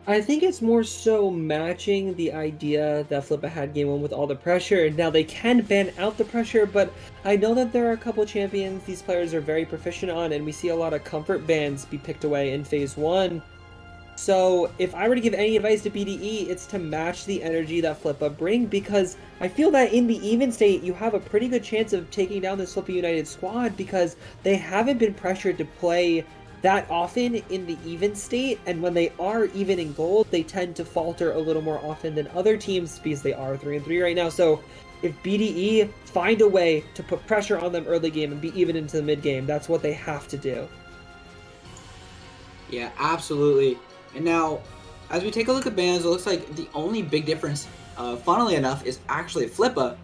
I think it's more so matching the idea that Flippa had Game 1 with all the pressure. Now, they can ban out the pressure, but I know that there are a couple champions these players are very proficient on, and we see a lot of comfort bans be picked away in Phase 1. So, if I were to give any advice to BDE, it's to match the energy that Flippa bring, because I feel that in the even state, you have a pretty good chance of taking down this Flippa United squad, because they haven't been pressured to play that often in the even state, and when they are even in gold, they tend to falter a little more often than other teams because they are 3-3 right now. So if BDE find a way to put pressure on them early game and be even into the mid game, that's what they have to do. Yeah, absolutely. And now, as we take a look at bans, it looks like the only big difference, funnily enough, is actually Flippa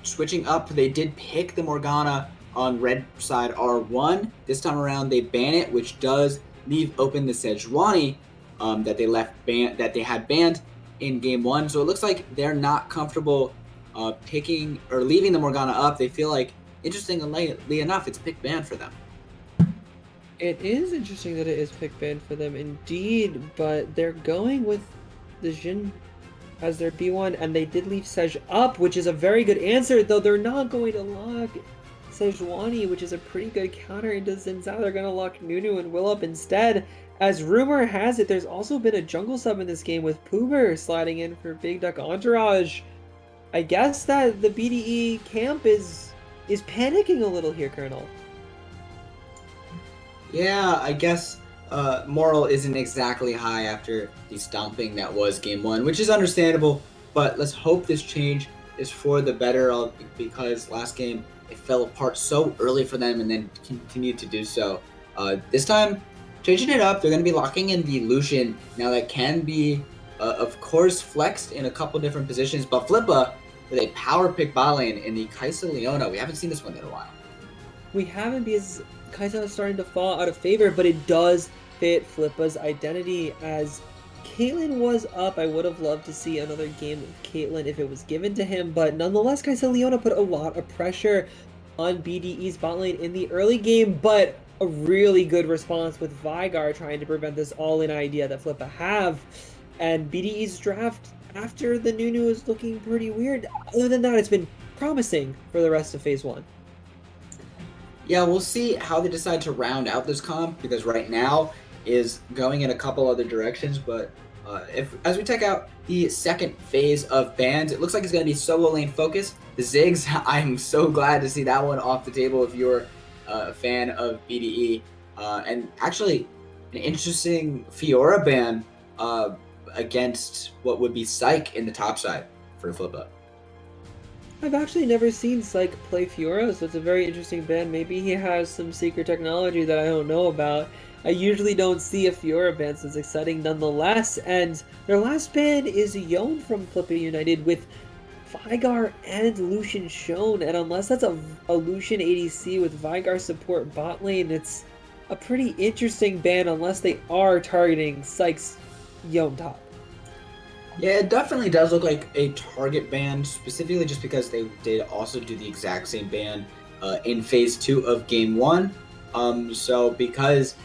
switching up. They did pick the Morgana on red side R1. This time around, they ban it, which does leave open the Sejuani that they had banned in Game 1. So it looks like they're not comfortable picking or leaving the Morgana up. They feel like, interestingly enough, it's pick ban for them. It is interesting that it is pick ban for them indeed, but they're going with the Jhin as their B1, and they did leave Sej up, which is a very good answer, though they're not going to lock Sejuani, which is a pretty good counter into Zinzao. They're going to lock Nunu and Will up instead. As rumor has it, there's also been a jungle sub in this game with Poober sliding in for Big Duck Entourage. I guess that the BDE camp is panicking a little here, Colonel. Yeah, I guess moral isn't exactly high after the stomping that was Game 1, which is understandable, but let's hope this change is for the better, because last game it fell apart so early for them and then continued to do so. This time, changing it up, they're going to be locking in the Lucian. Now that can be, of course, flexed in a couple different positions, but Flippa with a power pick bot lane in the Kaisa Leona. We haven't seen this one in a while. We haven't, because Kaisa is starting to fall out of favor, but it does fit Flippa's identity. As Caitlyn was up, I would have loved to see another game of Caitlyn if it was given to him, but nonetheless, Kaisa Leona put a lot of pressure on BDE's bot lane in the early game, but a really good response with Vygar trying to prevent this all-in idea that Flippa have. And BDE's draft after the Nunu is looking pretty weird. Other than that, it's been promising for the rest of Phase 1. Yeah, we'll see how they decide to round out this comp, because right now is going in a couple other directions, but as we check out the second phase of bans, it looks like it's going to be solo lane focused. The Ziggs, I'm so glad to see that one off the table if you're a fan of BDE. And actually, an interesting Fiora ban against what would be Psych in the top side for Flippa. I've actually never seen Psych play Fiora, so it's a very interesting ban. Maybe he has some secret technology that I don't know about. I usually don't see a Fiora ban, so it's exciting nonetheless. And their last ban is Yone from Flippa United with Vygar and Lucian shown, and unless that's a Lucian ADC with Vygar support bot lane, it's a pretty interesting ban unless they are targeting Sykes Yone top. Yeah, it definitely does look like a target ban, specifically just because they did also do the exact same ban in Phase 2 of Game 1. So because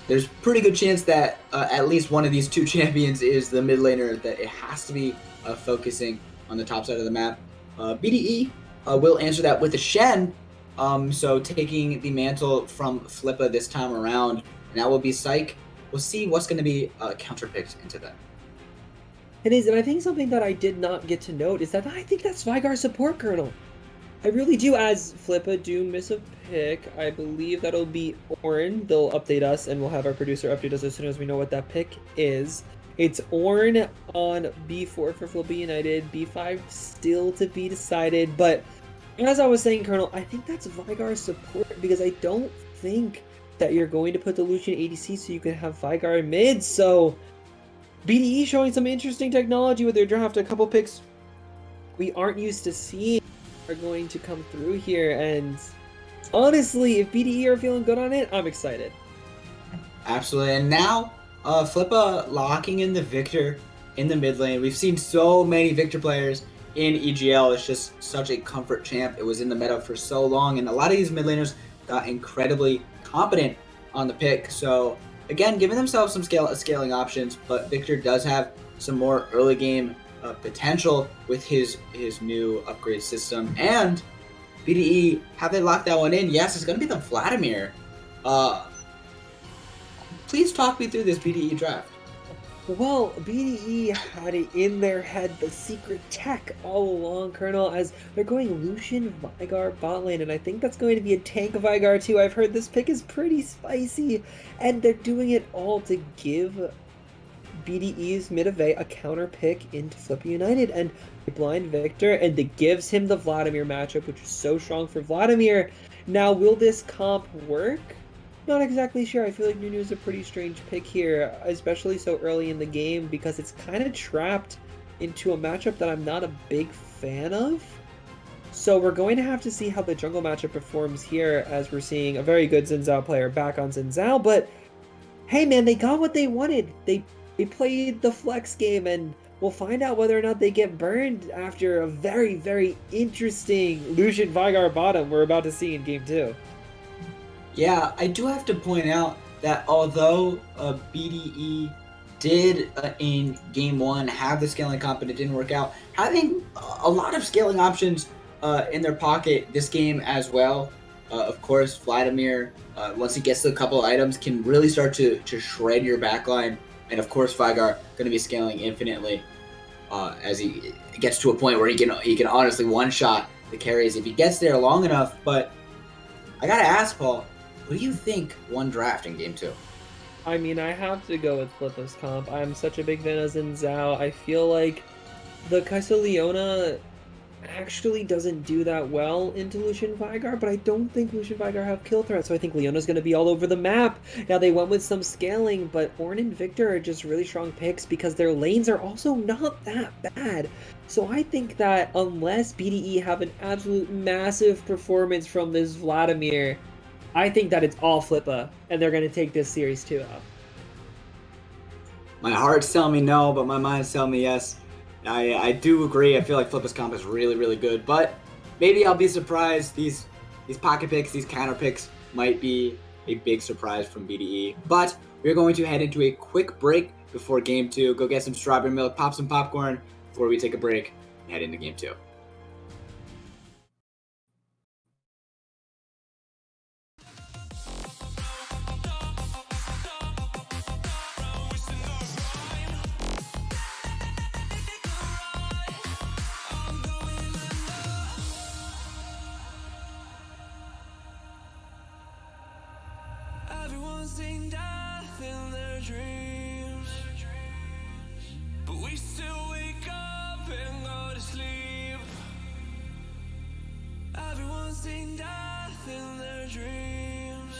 there's pretty good chance that at least one of these two champions is the mid laner, that it has to be focusing on the top side of the map. BDE will answer that with a Shen, so taking the mantle from Flippa this time around, and that will be Psych. We'll see what's going to be counterpicked into that. It is, and I think something that I did not get to note is that I think that's Vygar's support kernel. I really do, as Flippa do miss a pick. I believe that'll be Ornn. They'll update us, and we'll have our producer update us as soon as we know what that pick is. It's Ornn on B4 for Flippa United, B5 still to be decided, but as I was saying, Colonel, I think that's Vygar's support, because I don't think that you're going to put the Lucian ADC so you can have Vygar mid, so BDE showing some interesting technology with their draft. A couple picks we aren't used to seeing are going to come through here, and honestly, if BDE are feeling good on it, I'm excited. Absolutely, and now Flippa locking in the Victor in the mid lane. We've seen so many Victor players in EGL. It's just such a comfort champ. It was in the meta for so long, and a lot of these mid laners got incredibly competent on the pick. So again, giving themselves some scaling options, but Victor does have some more early game potential with his new upgrade system. And BDE, have they locked that one in? Yes, it's going to be the Vladimir. Please talk me through this BDE draft. Well, BDE had it in their head, the secret tech all along, Colonel, as they're going Lucian Vygar bot lane, and I think that's going to be a tank Vygar too. I've heard this pick is pretty spicy, and they're doing it all to give BDE's mid of a counter pick into Flippa United, and they blind Victor, and it gives him the Vladimir matchup, which is so strong for Vladimir. Now, will this comp work? Not exactly sure. I feel like Nunu is a pretty strange pick here, especially so early in the game, because it's kind of trapped into a matchup that I'm not a big fan of. So we're going to have to see how the jungle matchup performs here, as we're seeing a very good Xin Zhao player back on Xin Zhao, but hey man, they got what they wanted. They played the flex game, and we'll find out whether or not they get burned after a very, very interesting Lucian Vygar bottom we're about to see in Game 2. Yeah, I do have to point out that although BDE did in Game 1 have the scaling comp and it didn't work out, having a lot of scaling options in their pocket this game as well. Of course, Vladimir, once he gets to a couple of items, can really start to shred your backline. And of course, Vygar going to be scaling infinitely as he gets to a point where he can honestly one-shot the carries if he gets there long enough. But I gotta ask, Paul, who do you think won draft in Game 2? I mean, I have to go with Flippa's comp. I'm such a big fan of Xin Zhao. I feel like the Kai'Sa Leona actually doesn't do that well into Lucian Vygar, but I don't think Lucian Vygar have kill threat, so I think Leona's going to be all over the map. Now, they went with some scaling, but Ornn and Victor are just really strong picks because their lanes are also not that bad. So I think that unless BDE have an absolute massive performance from this Vladimir, I think that it's all Flippa, and they're going to take this series 2 out. My heart's telling me no, but my mind's telling me yes. I do agree. I feel like Flippa's comp is really, really good, but maybe I'll be surprised. These pocket picks, these counter picks might be a big surprise from BDE. But we're going to head into a quick break before Game 2. Go get some strawberry milk, pop some popcorn before we take a break and head into Game 2. Everyone's seen death in their dreams, but we still wake up and go to sleep. Everyone's seen death in their dreams,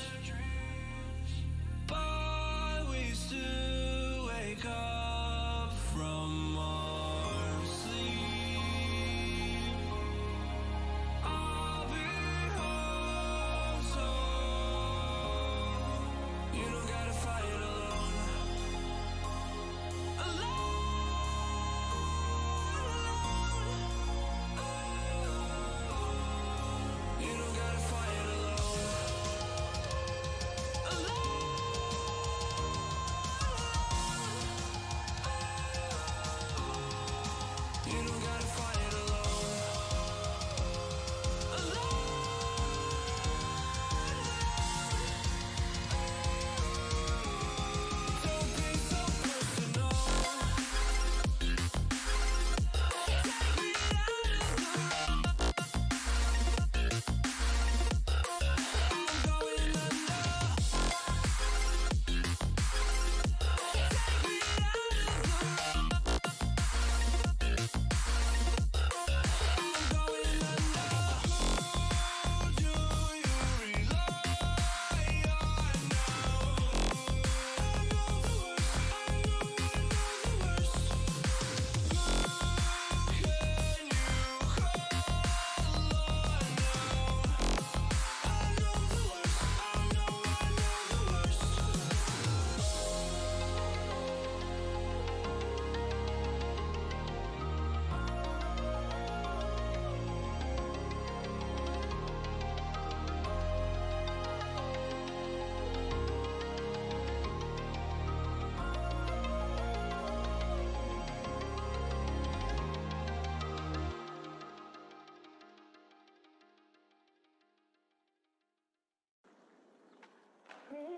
but we still wake up from our sleep.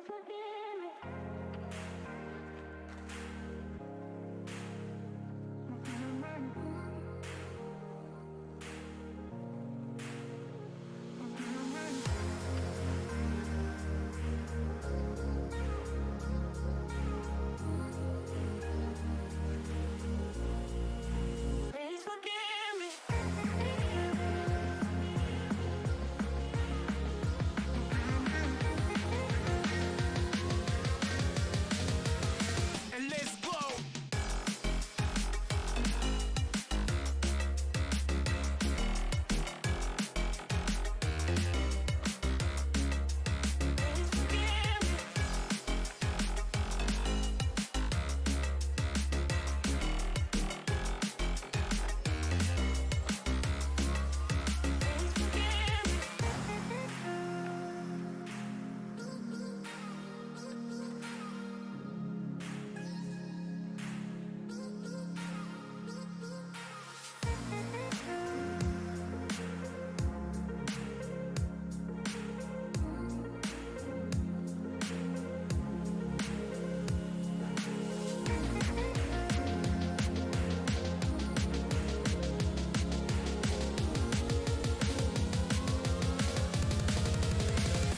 Please forgive me. And let's go. Please forgive me.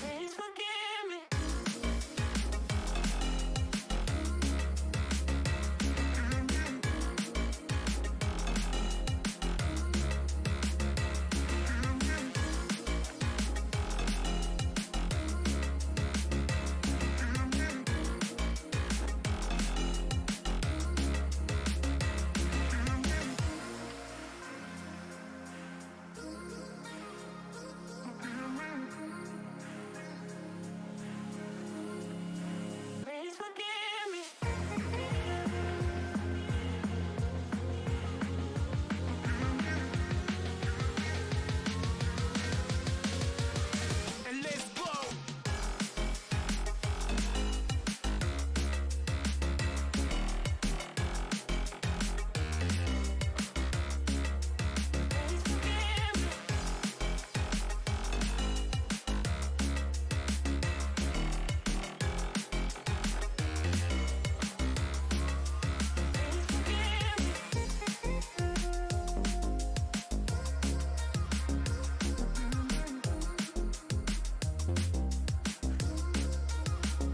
Please forgive me. Please forgive me. Please forgive me. And let's go. Please forgive me.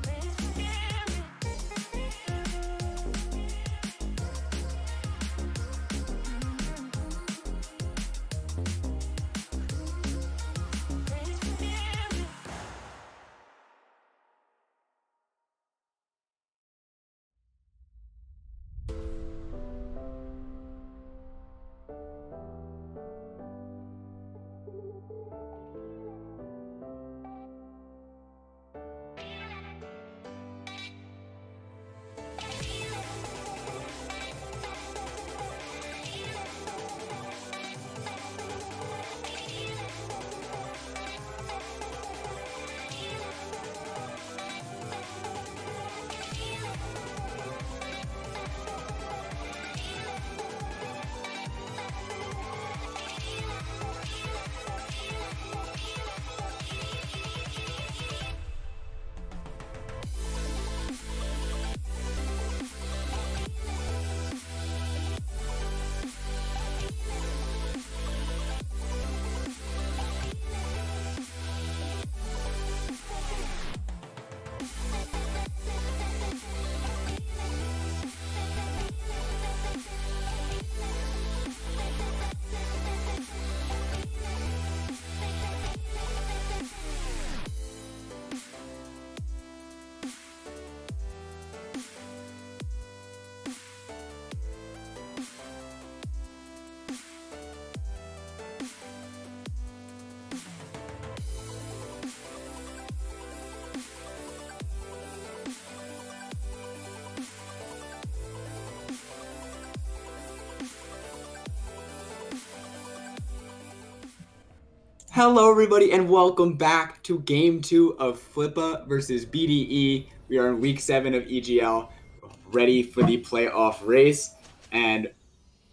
Please forgive me. Please forgive me. Please forgive me. Hello, everybody, and welcome back to Game 2 of Flippa versus BDE. We are in Week 7 of EGL, ready for the playoff race. And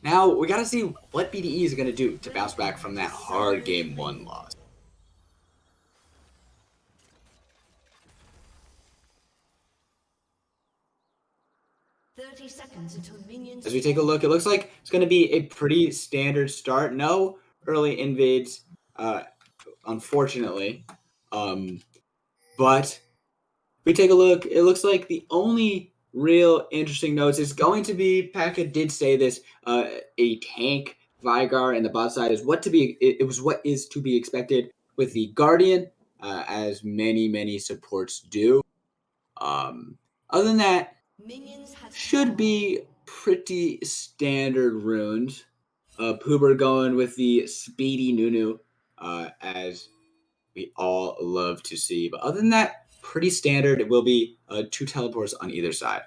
now we got to see what BDE is going to do to bounce back from that hard Game 1 loss. 30 seconds until minions. As we take a look, it looks like it's going to be a pretty standard start. No early invades, unfortunately. But we take a look, it looks like the only real interesting notes is going to be, Pekka did say this, a tank Vigar in the bot side is what to be. It was what is to be expected with the Guardian, as many supports do. Other than that, Minions has should be pretty standard runes. Poober going with the speedy Nunu, as we all love to see. But other than that, pretty standard. It will be 2 teleports on either side.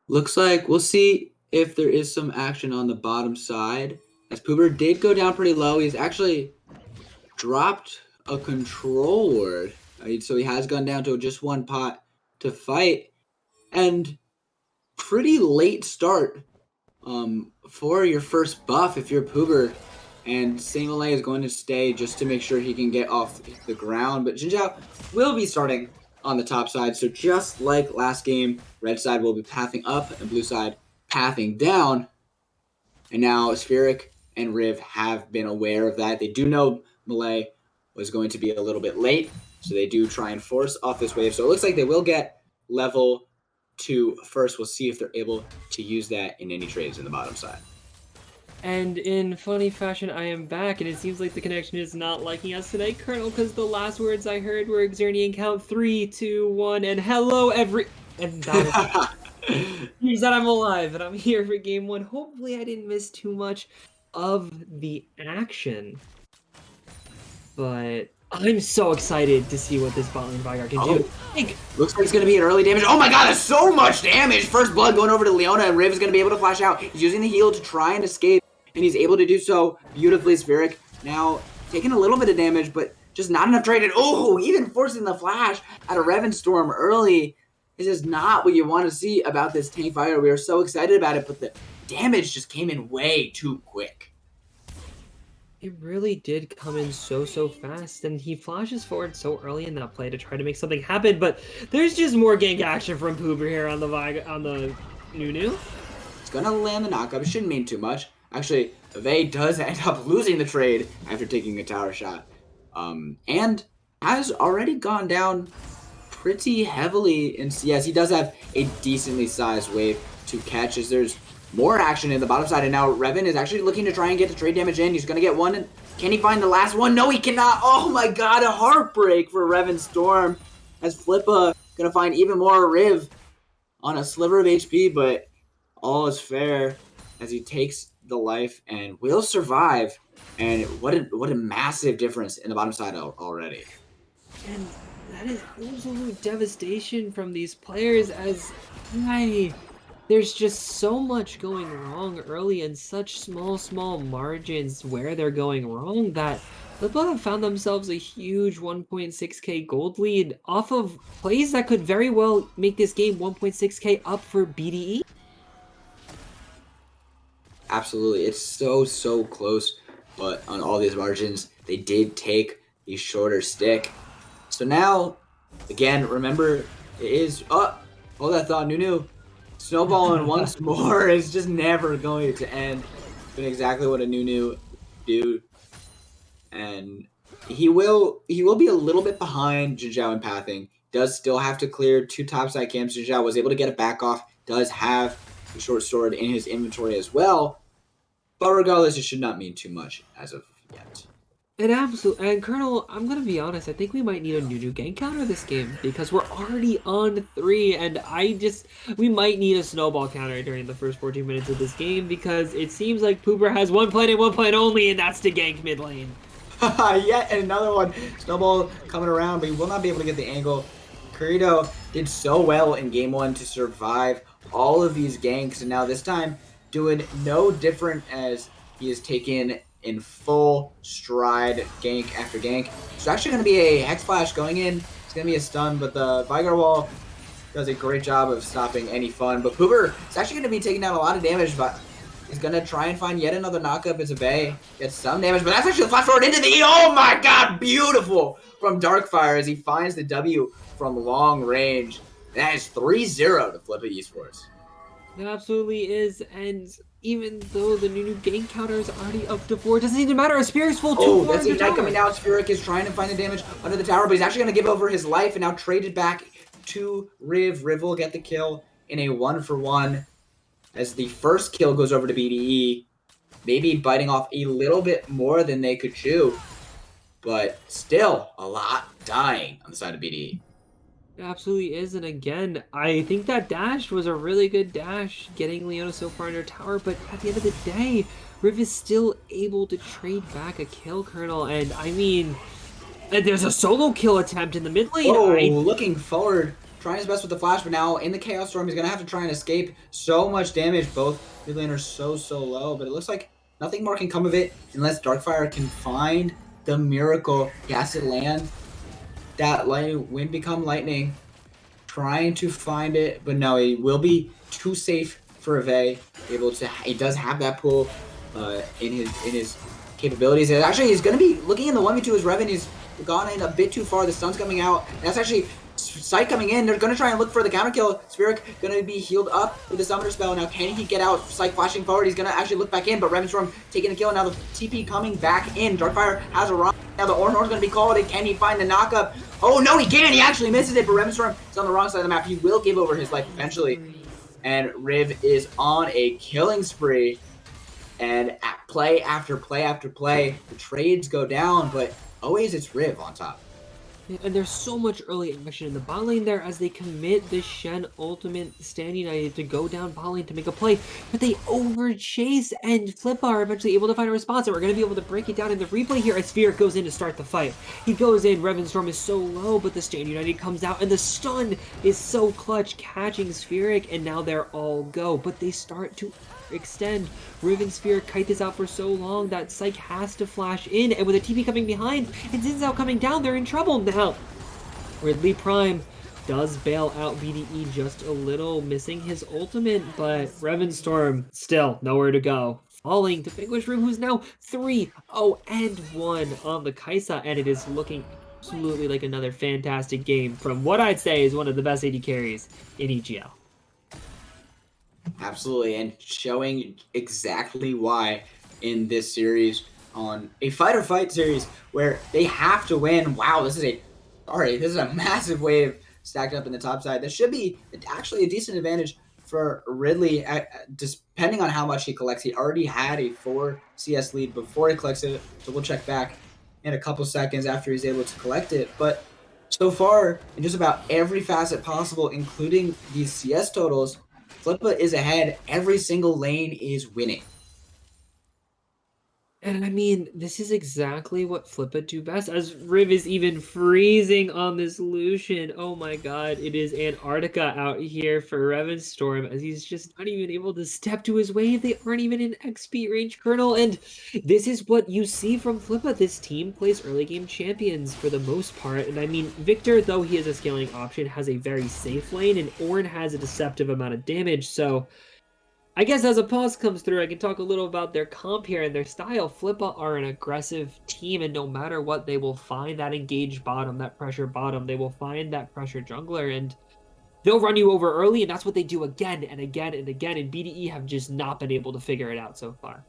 Looks like we'll see if there is some action on the bottom side. As Poober did go down pretty low, he's actually dropped a control ward. So he has gone down to just 1 pot to fight. And pretty late start for your first buff if you're Poober. And Saint Malay is going to stay just to make sure he can get off the ground. But Jinzhao will be starting on the top side. So just like last game, red side will be pathing up and blue side pathing down. And now Spheric and Riv have been aware of that. They do know Malay was going to be a little bit late. So they do try and force off this wave. So it looks like they will get level 2 first. We'll see if they're able to use that in any trades in the bottom side. And in funny fashion, I am back, and it seems like the connection is not liking us today, Colonel, because the last words I heard were Xernean count 3, 2, 1, and hello and that means that I'm alive, and I'm here for game 1. Hopefully I didn't miss too much of the action. But I'm so excited to see what this bot lane Vigar can do. Looks like it's going to be an early damage. Oh my god, that's so much damage! First blood going over to Leona, and Riv is going to be able to flash out. He's using the heal to try and escape, and he's able to do so beautifully. Spheric now taking a little bit of damage, but just not enough trade. And oh, even forcing the flash out of Revan Storm early. This is not what you want to see about this tank Vigar. We are so excited about it, but the damage just came in way too quick. It really did come in so fast, and he flashes forward so early in that play to try to make something happen, but there's just more gank action from Poober here on the Nunu. It's gonna land the knockup. It shouldn't mean too much. Actually, Vey does end up losing the trade after taking a tower shot. And has already gone down pretty heavily. And yes, he does have a decently sized wave to catch as there's more action in the bottom side, and now Revan is actually looking to try and get the trade damage in. He's going to get one. Can he find the last one? No, he cannot. Oh my god, a heartbreak for Revan Storm as Flippa going to find even more Riv on a sliver of HP, but all is fair as he takes the life and will survive. And what a massive difference in the bottom side already. And that is absolute devastation from these players as there's just so much going wrong early and such small margins where they're going wrong that Flippa have found themselves a huge 1.6k gold lead off of plays that could very well make this game 1.6k up for BDE. Absolutely. It's so close, but on all these margins, they did take the shorter stick. So now, again, remember, it is... hold that thought, Nunu. Snowballing once more is just never going to end. It's been exactly what a Nunu do. And he will be a little bit behind Jinzhao in pathing. Does still have to clear 2 topside camps. Jinzhao was able to get it back off. Does have the short sword in his inventory as well. But regardless, it should not mean too much as of yet. And Colonel, I'm gonna be honest, I think we might need a Nunu gank counter this game because we're already on 3, and we might need a snowball counter during the first 14 minutes of this game because it seems like Poober has one plan and one plan only, and that's to gank mid lane. Yet another one. Snowball coming around, but he will not be able to get the angle. Kurito did so well in game 1 to survive all of these ganks, and now this time doing no different as he is taken in full stride gank after gank. It's actually going to be a Hex Flash going in. It's going to be a stun, but the Vigar Wall does a great job of stopping any fun. But Poober is actually going to be taking down a lot of damage, but he's going to try and find yet another knockup as a Vey. Gets some damage, but that's actually the flash forward into the... Oh my god, beautiful! from Darkfire as he finds the W from long range. That is 3-0 to Flippa Esports. It absolutely is, and even though the new game counter is already up to 4, it doesn't even matter. A Spear's full 2-4 Oh, that's under Ignite tower. coming down. Spheric is trying to find the damage under the tower, but he's actually going to give over his life and now trade it back to Riv. Riv will get the kill in a 1-for-1 as the first kill goes over to BDE. Maybe biting off a little bit more than they could chew, but still a lot dying on the side of BDE. It absolutely is, and again, I think that dash was a really good dash, getting Leona so far under tower, but at the end of the day, Riv is still able to trade back a kill, Colonel, and I mean, there's a solo kill attempt in the mid lane. Oh, looking forward, trying his best with the flash, but now in the Chaos Storm, he's going to have to try and escape. So much damage, both mid laners so low, but it looks like nothing more can come of it unless Darkfire can find the miracle. He has to land that wind become lightning, trying to find it, but no, it will be too safe for Ave. He does have that pull in his capabilities. And actually, he's going to be looking in the 1v2 as Revan. He's gone in a bit too far. The stun's coming out. That's actually Sight coming in. They're going to try and look for the counter kill. Spheric going to be healed up with the Summoner spell. Now, can he get out? Sight flashing forward. He's going to actually look back in, but Ravenstorm taking the kill. Now the TP coming back in. Darkfire has a run. Now the Ornhorn's going to be called. Can he find the knockup? Oh, no, he can't. He actually misses it, but Ravenstorm is on the wrong side of the map. He will give over his life eventually. And Riv is on a killing spree. And at play after play after play, the trades go down, but always it's Riv on top. And there's so much early action in the bot lane there as they commit the Shen ultimate Stand United to go down bot lane to make a play, but they overchase and Flippa are eventually able to find a response, and we're going to be able to break it down in the replay here as Spheric goes in to start the fight. He goes in, Ravenstorm is so low, but the Stand United comes out, and the stun is so clutch, catching Spheric, and now they're all go, but they start to extend. Riven Sphere kite this out for so long that Psyche has to flash in, and with a TP coming behind and Zinzao coming down, they're in trouble now. Ridley Prime does bail out BDE just a little, missing his ultimate, but Revenstorm still nowhere to go. Falling to Vanquish Room, who's now 3-0-1 on the Kaisa, and it is looking absolutely like another fantastic game from what I'd say is one of the best AD carries in EGL. Absolutely, and showing exactly why in this series, on a fight or fight series where they have to win. Wow, this is a massive wave stacked up in the top side. This should be actually a decent advantage for Ridley, depending on how much he collects. He already had a 4 CS lead before he collects it, so we'll check back in a couple seconds after he's able to collect it. But so far, in just about every facet possible, including these CS totals, Flippa is ahead. Every single lane is winning. And I mean, this is exactly what Flippa do best, as Riv is even freezing on this Lucian. Oh my god, it is Antarctica out here for Revenstorm, as he's just not even able to step to his wave. They aren't even in XP range, Colonel, and this is what you see from Flippa. This team plays early game champions for the most part, and I mean, Victor, though he is a scaling option, has a very safe lane, and Ornn has a deceptive amount of damage, so I guess as a pause comes through, I can talk a little about their comp here and their style. Flippa are an aggressive team, and no matter what, they will find that engaged bottom, that pressure bottom. They will find that pressure jungler, and they'll run you over early, and that's what they do again and again and again, and BDE have just not been able to figure it out so far.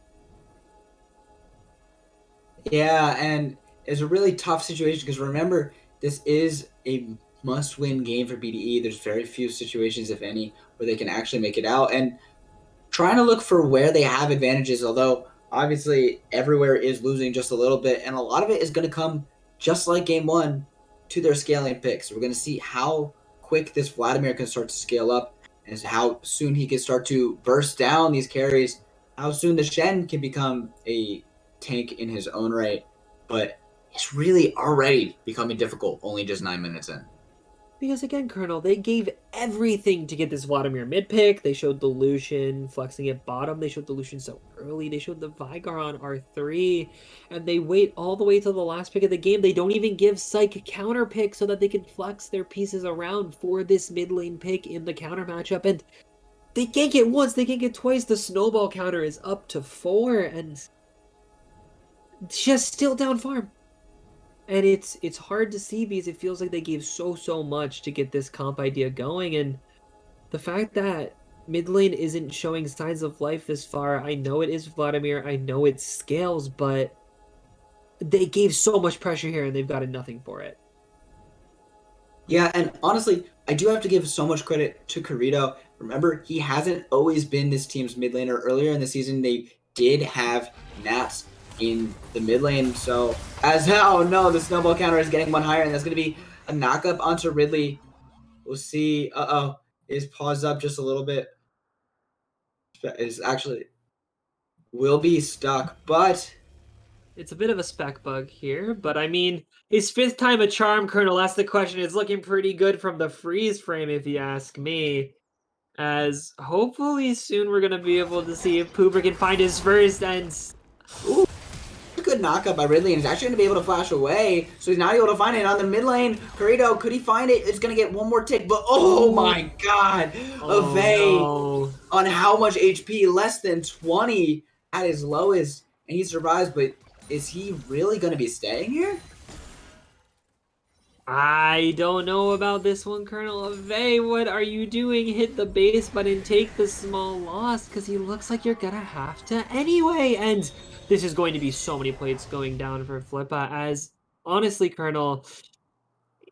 Yeah, and it's a really tough situation because remember, this is a must-win game for BDE. There's very few situations, if any, where they can actually make it out, and trying to look for where they have advantages, although obviously everywhere is losing just a little bit, and a lot of it is going to come just like game one to their scaling picks. We're going to see how quick this Vladimir can start to scale up and how soon he can start to burst down these carries, how soon the Shen can become a tank in his own right, but it's really already becoming difficult only just 9 minutes in. Because again, Colonel, they gave everything to get this Vladimir mid pick. They showed the Lucian flexing at bottom. They showed the Lucian so early. They showed the Vigar on R3. And they wait all the way till the last pick of the game. They don't even give Psyche counter pick so that they can flex their pieces around for this mid lane pick in the counter matchup. And they can't get once, they can't get twice. The snowball counter is up to 4. And just still down farm. And it's hard to see because it feels like they gave so much to get this comp idea going, and the fact that mid lane isn't showing signs of life this far, I know it is Vladimir, I know it scales, but they gave so much pressure here and they've gotten nothing for it. Yeah, and honestly, I do have to give so much credit to Corrido. Remember, he hasn't always been this team's mid laner. Earlier in the season, they did have Nats in the mid lane. So, oh no, the snowball counter is getting one higher, and that's going to be a knockup onto Ridley. We'll see. Is paused up just a little bit. Is actually will be stuck, but It's a bit of a spec bug here, but I mean, his 5th time a charm, Colonel. That's the question. It's looking pretty good from the freeze frame, if you ask me. As hopefully soon we're gonna be able to see if Pooper can find his first and. ooh, a good knockup by Ridley, and he's actually going to be able to flash away, so he's not able to find it on the mid lane. Corrido, could he find it? It's going to get one more tick, but oh my god, Oh, Ave no. on how much HP? Less than 20 at his lowest, and he survives, but is he really going to be staying here? I don't know about this one, Colonel Ave. What are you doing? Hit the base button, take the small loss, because he looks like you're gonna have to anyway. And this is going to be so many plates going down for Flippa, as honestly, Colonel,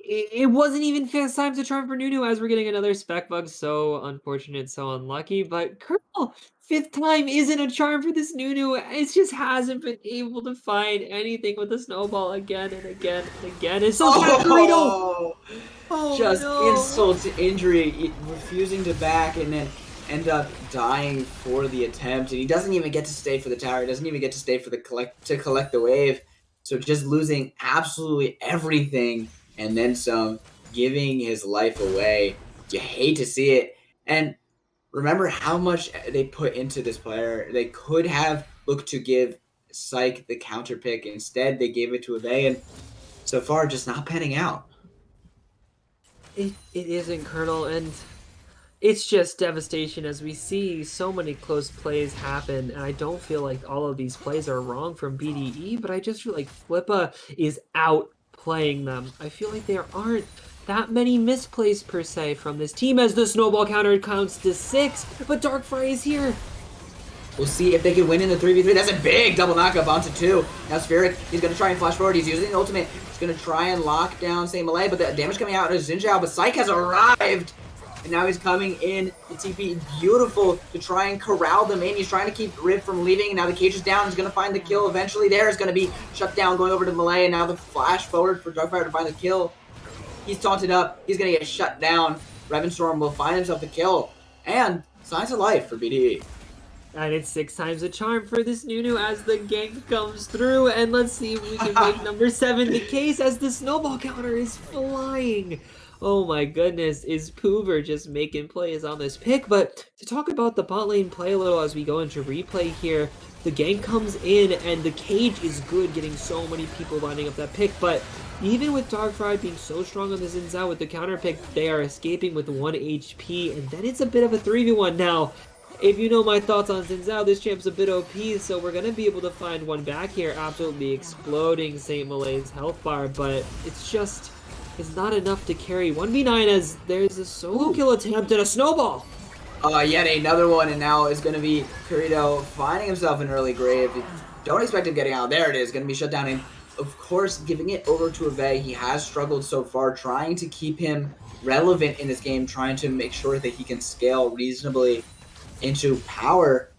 it wasn't even 5th time's a charm for Nunu, as we're getting another spec bug. So unfortunate, so unlucky. But Colonel, 5th time isn't a charm for this Nunu. It just hasn't been able to find anything with the snowball again and again and again. And so Corrido! Oh, Just no. insult to injury, refusing to back, and then end up dying for the attempt. And he doesn't even get to stay for the tower. He doesn't even get to stay for the collect the wave. So just losing absolutely everything and then some, giving his life away. You hate to see it. And remember how much they put into this player. They could have looked to give Psych the counter pick. Instead, they gave it to Ave, and so far just not panning out. It isn't, Colonel, and it's just devastation as we see so many close plays happen, and I don't feel like all of these plays are wrong from BDE, but I just feel like Flippa is outplaying them. I feel like there aren't that many misplays per se from this team as the snowball counter counts to 6, but Darkfire is here. We'll see if they can win in the 3v3. That's a big double knockup onto 2. Now Spheric, he's going to try and flash forward. He's using the ultimate. He's going to try and lock down Saint Malay, but the damage coming out is Xin Zhao, but Psych has arrived. And now he's coming in. The TP, beautiful to try and corral them in. He's trying to keep Riv from leaving. And now the cage is down. He's going to find the kill eventually. There is going to be shut down going over to Malay. And now the flash forward for Darkfire to find the kill. He's taunted up. He's going to get shut down. Revenstorm will find himself the kill. And signs of life for BDE. And it's 6 times a charm for this Nunu as the gank comes through. And let's see if we can make number 7 the case as the snowball counter is flying. Oh my goodness, is Poover just making plays on this pick? But to talk about the bot lane play a little as we go into replay here, the gank comes in and the cage is good, getting so many people lining up that pick. But even with Darkfire being so strong on the Xin Zhao with the counter pick, they are escaping with 1 HP. And then it's a bit of a 3v1 now. If you know my thoughts on Xin Zhao, this champ's a bit OP, so we're going to be able to find one back here, absolutely exploding Saint Malay's health bar, but it's not enough to carry 1v9 as there's a solo kill attempt and a snowball. Yet another one, and now is going to be Corrido finding himself an early grave. Don't expect him getting out. There it is, going to be shut down, and of course, giving it over to Ave. He has struggled so far, trying to keep him relevant in this game, trying to make sure that he can scale reasonably into power.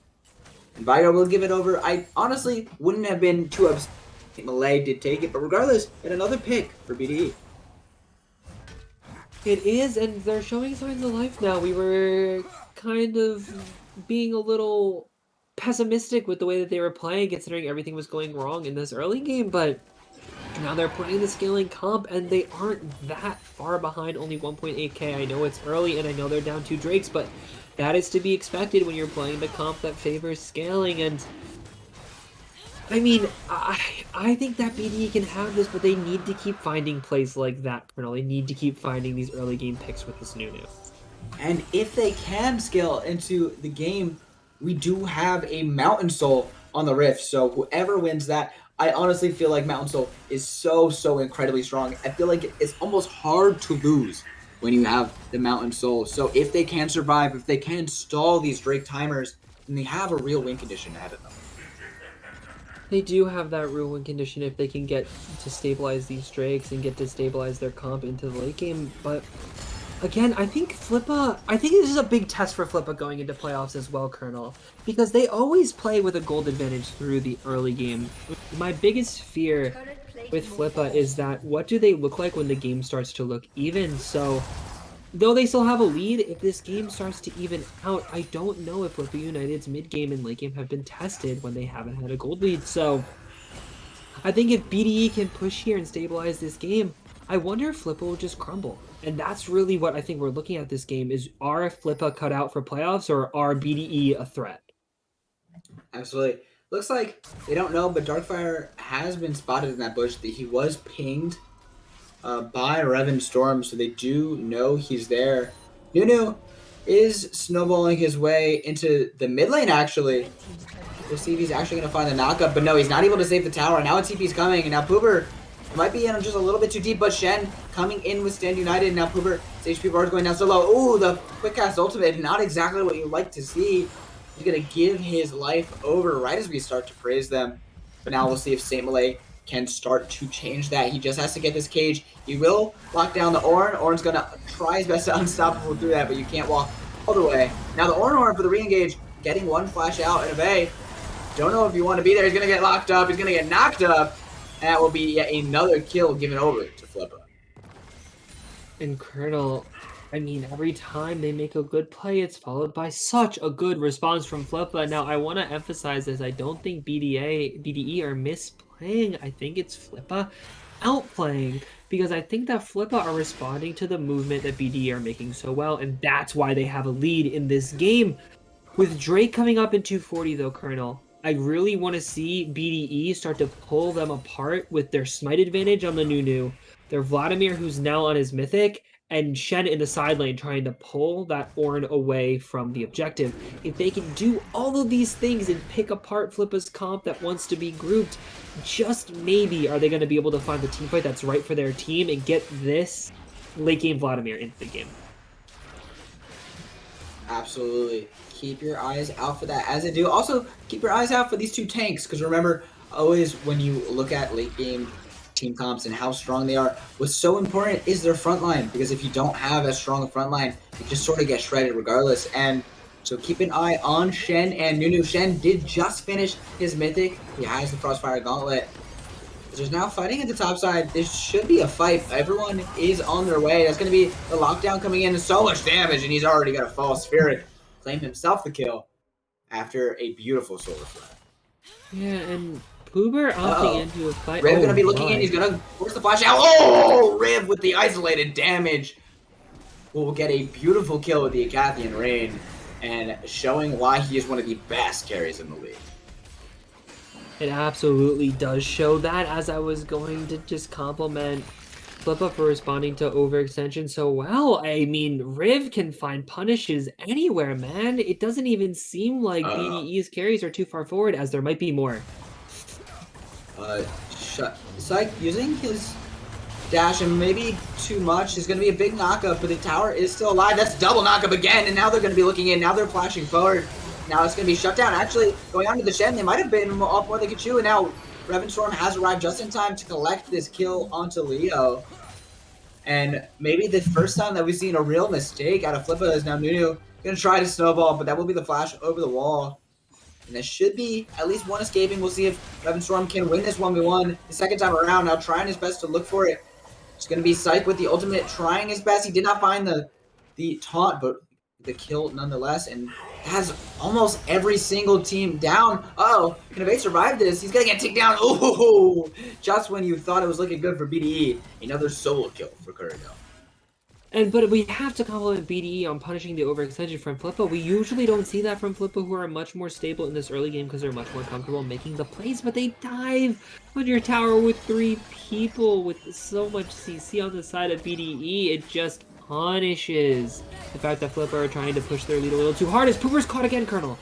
And Vigo will give it over. I honestly wouldn't have been too upset. Malay did take it, but regardless, yet another pick for BDE. It is, and they're showing signs of life now. We were kind of being a little pessimistic with the way that they were playing, considering everything was going wrong in this early game, but now they're playing the scaling comp, and they aren't that far behind, only 1.8k. I know it's early, and I know they're down 2 Drakes, but that is to be expected when you're playing the comp that favors scaling, and I mean, I think that BDE can have this, but they need to keep finding plays like that, Colonel. They need to keep finding these early game picks with this Nunu. And if they can scale into the game, we do have a Mountain Soul on the Rift, so whoever wins that, I honestly feel like Mountain Soul is so incredibly strong. I feel like it's almost hard to lose when you have the Mountain Soul. So if they can survive, if they can stall these Drake timers, then they have a real win condition ahead of them. They do have that real win condition if they can get to stabilize these Drakes and get to stabilize their comp into the late game. But again, I think this is a big test for Flippa going into playoffs as well, Colonel, because they always play with a gold advantage through the early game. My biggest fear with Flippa is that what do they look like when the game starts to look even? So though they still have a lead, if this game starts to even out, I don't know if Flippa United's mid game and late game have been tested when they haven't had a gold lead. So I think if BDE can push here and stabilize this game, I wonder if Flippa will just crumble. And that's really what I think we're looking at this game is, are Flippa cut out for playoffs or are BDE a threat? Absolutely. Looks like they don't know, but Darkfire has been spotted in that bush. He was pinged by Revan Storm, so they do know he's there. Nunu is snowballing his way into the mid lane, actually. We'll see if he's actually going to find the knockup, but no, he's not able to save the tower. Now a TP's coming, and now Pooper might be in just a little bit too deep, but Shen coming in with Stand United. Now Pooper, his HP bar is going down so low. Ooh, the quick cast ultimate, not exactly what you like to see. He's going to give his life over right as we start to praise them. But now we'll see if Saint Malay can start to change that. He just has to get this cage. He will lock down the Ornn. Ornn's going to try his best to unstoppable through that, but you can't walk all the way. Now the Ornn for the re-engage, getting one flash out and a Bay. Don't know if you want to be there. He's going to get locked up. He's going to get knocked up. And that will be yet another kill given over to Flippa. And Colonel, I mean, every time they make a good play, it's followed by such a good response from Flippa. Now, I want to emphasize this. I don't think BDE are misplaying. I think it's Flippa outplaying, because I think that Flippa are responding to the movement that BDE are making so well, and that's why they have a lead in this game. With Drake coming up in 240, though, Colonel, I really want to see BDE start to pull them apart with their smite advantage on the Nunu, their Vladimir, who's now on his Mythic, and Shen in the side lane trying to pull that Ornn away from the objective. If they can do all of these things and pick apart Flippa's comp that wants to be grouped, just maybe are they going to be able to find the teamfight that's right for their team and get this late game Vladimir into the game. Absolutely. Keep your eyes out for that as they do. Also, keep your eyes out for these two tanks, because remember, always when you look at late game team comps and how strong they are, what's so important is their front line, because if you don't have as strong a front line, you just sort of get shredded regardless. And so keep an eye on Shen and Nunu. Shen did just finish his Mythic. He has the Crossfire Gauntlet. There's now fighting at the top side. This should be a fight. Everyone is on their way. That's going to be the lockdown coming in, and so much damage, and he's already got a False Spirit. Claim himself the kill after a beautiful Solar Flare. Yeah, and Poober opting into a fight. Riv gonna be looking in. He's gonna force the flash out. Oh, Riv with the isolated damage will get a beautiful kill with the Acathian Rain, and showing why he is one of the best carries in the league. It absolutely does show that, as I was going to just compliment Flippa for responding to overextension so well. I mean, Riv can find punishes anywhere, man. It doesn't even seem like BDE's carries are too far forward, as there might be more. Syke using his dash and maybe too much is going to be a big knockup, but the tower is still alive. That's double knockup again, and now they're going to be looking in. Now they're flashing forward. Now it's going to be shut down. Actually, going on to the Shen, they might have been off more than they could chew, and now Revan Storm has arrived just in time to collect this kill onto Leo. And maybe the first time that we've seen a real mistake out of Flippa is now Nunu going to try to snowball, but that will be the flash over the wall. And there should be at least one escaping. We'll see if Revan Storm can win this 1v1 the second time around. Now trying his best to look for it. It's going to be Syke with the ultimate, trying his best. He did not find the taunt, but the kill nonetheless, and has almost every single team down. Uh-oh, can Evade survive this? He's gonna get taken down. Ooh, just when you thought it was looking good for BDE, another solo kill for Kurigo. But we have to compliment BDE on punishing the overextension from Flippa. We usually don't see that from Flippa, who are much more stable in this early game because they're much more comfortable making the plays, but they dive on your tower with 3 people with so much CC on the side of BDE. It just punishes the fact that Flippa are trying to push their lead a little too hard. As Pooper's caught again, Colonel.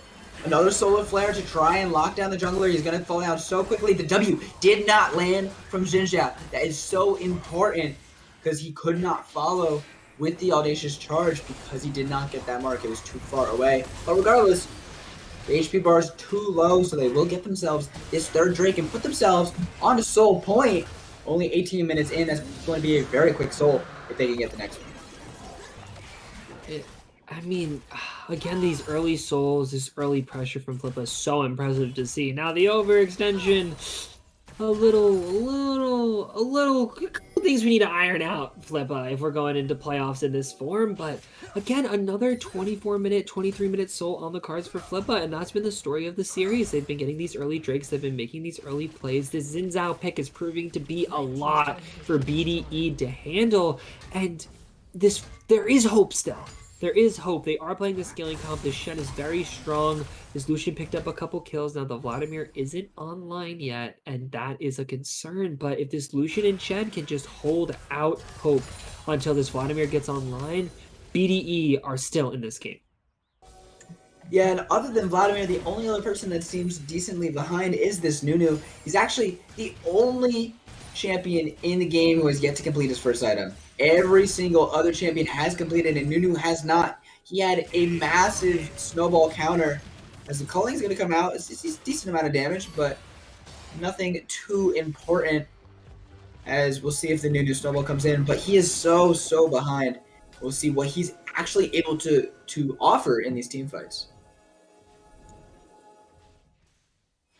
Another solo flare to try and lock down the jungler. He's going to fall down so quickly. The W did not land from Xinjia. That is so important because he could not follow with the audacious charge because he did not get that mark. It was too far away. But regardless, the HP bar is too low, so they will get themselves this third Drake and put themselves on to soul point. Only 18 minutes in. That's going to be a very quick soul if they can get the next one. I mean, again, these early souls, this early pressure from Flippa is so impressive to see. Now the overextension, a couple things we need to iron out, Flippa, if we're going into playoffs in this form. But again, another 24-minute, 23-minute soul on the cards for Flippa, and that's been the story of the series. They've been getting these early drakes, they've been making these early plays. This Xin Zhao pick is proving to be a lot for BDE to handle, and there is hope still. There is hope. They are playing the scaling comp. This Shen is very strong. This Lucian picked up a couple kills. Now the Vladimir isn't online yet, and that is a concern. But if this Lucian and Shen can just hold out hope until this Vladimir gets online, BDE are still in this game. Yeah, and other than Vladimir, the only other person that seems decently behind is this Nunu. He's actually the only champion in the game who has yet to complete his first item. Every single other champion has completed, and Nunu has not. He had a massive snowball counter. As the culling is going to come out, it's a decent amount of damage, but nothing too important. As we'll see if the Nunu snowball comes in, but he is so behind. We'll see what he's actually able to offer in these team fights.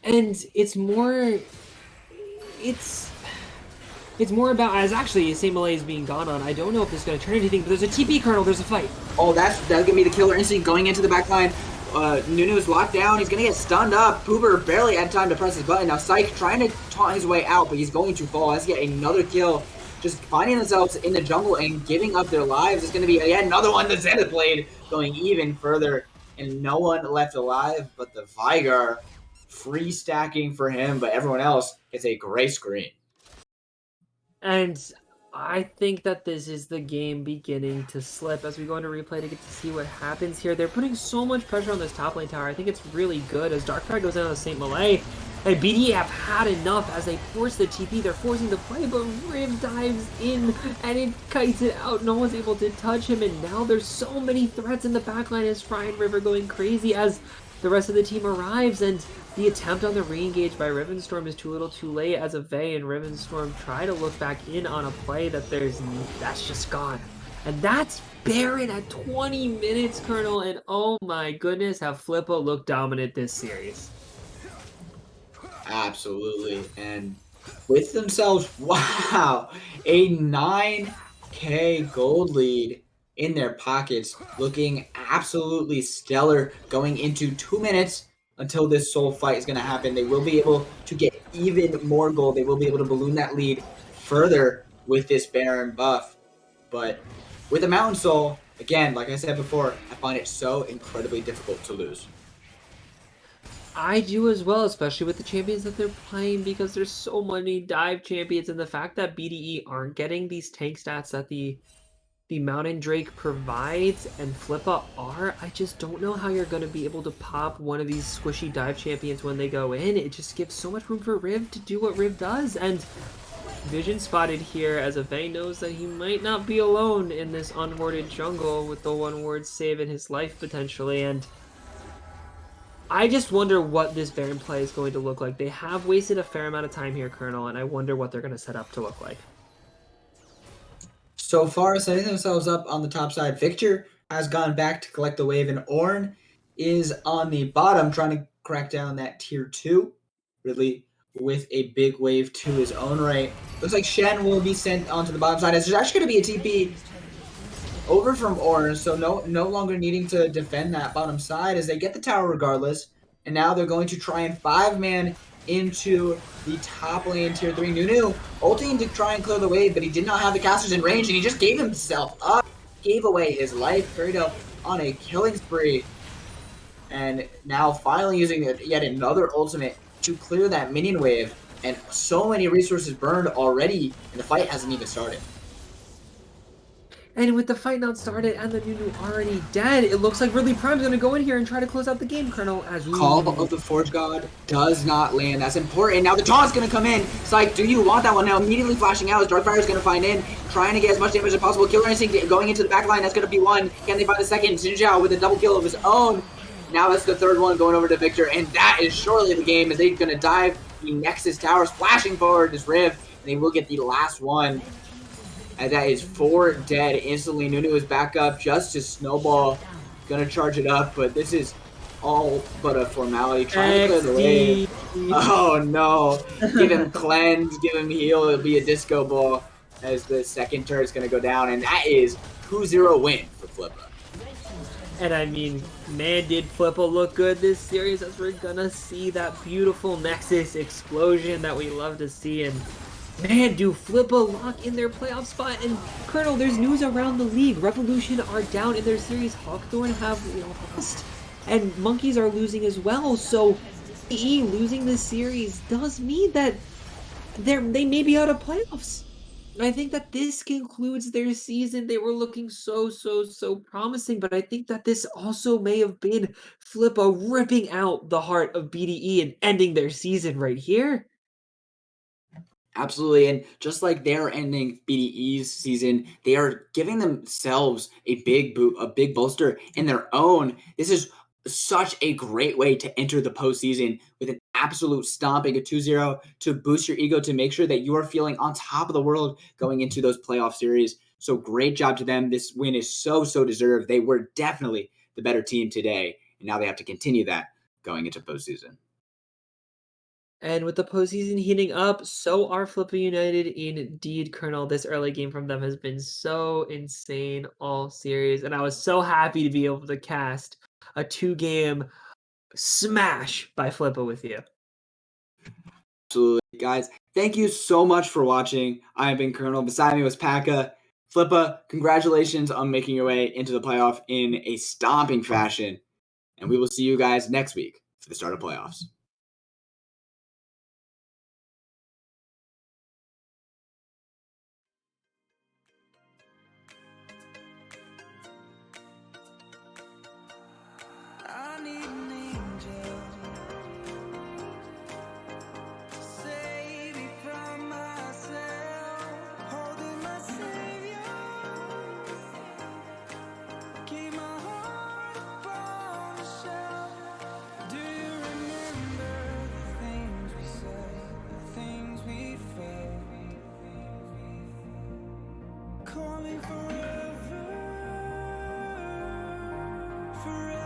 And it's more about, as actually St. Malay is being gone on, I don't know if this is going to turn anything, but there's a TP Colonel, there's a fight. Oh, that'll give me the killer instinct going into the back line. Nunu is locked down, he's going to get stunned up. Poober barely had time to press his button. Now Psyche trying to taunt his way out, but he's going to fall. Let's get another kill. Just finding themselves in the jungle and giving up their lives is going to be yet another one. The Zenith Blade going even further, and no one left alive but the Vigar. Free stacking for him, but everyone else gets a gray screen. And I think that this is the game beginning to slip as we go into replay to get to see what happens here. They're putting so much pressure on this top lane tower. I think it's really good as Darkfire goes down to St. Malay. And BDE have had enough as they force the TP. They're forcing the play, but Riv dives in and it kites it out. No one's able to touch him, and now there's so many threats in the backline as Fry and Riv are going crazy as the rest of the team arrives, and the attempt on the re-engage by Rivenstorm is too little too late as Vey and Rivenstorm try to look back in on a play that's just gone. And that's Baron at 20 minutes, Colonel, and oh my goodness, how Flippa looked dominant this series. Absolutely, and with themselves, wow, a 9K gold lead in their pockets, looking absolutely stellar going into 2 minutes until this soul fight is going to happen. They will be able to get even more gold. They will be able to balloon that lead further with this Baron buff. But with the Mountain Soul, again, like I said before, I find it so incredibly difficult to lose. I do as well, especially with the champions that they're playing, because there's so many dive champions, and the fact that BDE aren't getting these tank stats that the Mountain Drake provides and Flippa are, I just don't know how you're going to be able to pop one of these squishy dive champions when they go in. It just gives so much room for Riv to do what Riv does, and Vision spotted here as Vey knows that he might not be alone in this unwarded jungle with the one ward saving his life potentially, and I just wonder what this Baron play is going to look like. They have wasted a fair amount of time here, Colonel, and I wonder what they're going to set up to look like. So far, setting themselves up on the top side, Victor has gone back to collect the wave, and Ornn is on the bottom trying to crack down that tier 2, really, with a big wave to his own right. Looks like Shen will be sent onto the bottom side. There's actually going to be a TP over from Ornn, so no longer needing to defend that bottom side as they get the tower regardless. And now they're going to try and 5-man into the top lane tier 3. Nunu ulting to try and clear the wave, but he did not have the casters in range, and he just gave himself up, gave away his life, carried up on a killing spree. And now finally using yet another ultimate to clear that minion wave, and so many resources burned already, and the fight hasn't even started. And with the fight not started and the Nunu already dead, it looks like Ridley Prime's gonna go in here and try to close out the game, Colonel, as Call of the Forge God does not land. That's important. Now the taunt's gonna come in. It's like, do you want that one? Now immediately flashing out as Darkfire's gonna find in, trying to get as much damage as possible. Killer Instinct going into the back line. That's gonna be one. Can they find the second? Xinjiao with a double kill of his own. Now that's the third one going over to Victor, and that is surely the game as they're gonna dive the Nexus Towers, flashing forward this Riv, and they will get the last one. And that is 4 dead instantly. Nunu is back up just to snowball. Gonna charge it up, but this is all but a formality. Trying to clear the wave. Oh no. Give him cleanse, give him heal. It'll be a disco ball as the second turret's gonna go down. And that is 2-0 win for Flippa. And I mean, man, did Flippa look good this series as we're gonna see that beautiful Nexus explosion that we love to see. And man, do Flippa lock in their playoff spot. And Colonel, there's news around the league. Revolution are down in their series. Hawkthorn have lost. And Monkeys are losing as well. So EE losing this series does mean that they may be out of playoffs. I think that this concludes their season. They were looking so promising, but I think that this also may have been Flippa ripping out the heart of BDE and ending their season right here. Absolutely, and just like they're ending BDE's season, they are giving themselves a big bolster in their own. This is such a great way to enter the postseason with an absolute stomping, a 2-0 to boost your ego, to make sure that you are feeling on top of the world going into those playoff series. So great job to them. This win is so deserved. They were definitely the better team today, and now they have to continue that going into postseason. And with the postseason heating up, so are Flippa United indeed, Colonel. This early game from them has been so insane all series, and I was so happy to be able to cast a 2-game smash by Flippa with you. Absolutely, guys. Thank you so much for watching. I have been Colonel. Beside me was Paka. Flippa, congratulations on making your way into the playoff in a stomping fashion. And we will see you guys next week for the start of playoffs. I need an angel to save me from myself, holding my savior, keep my heart upon the shelf. Do you remember the things we said, the things we felt? Calling forever, forever.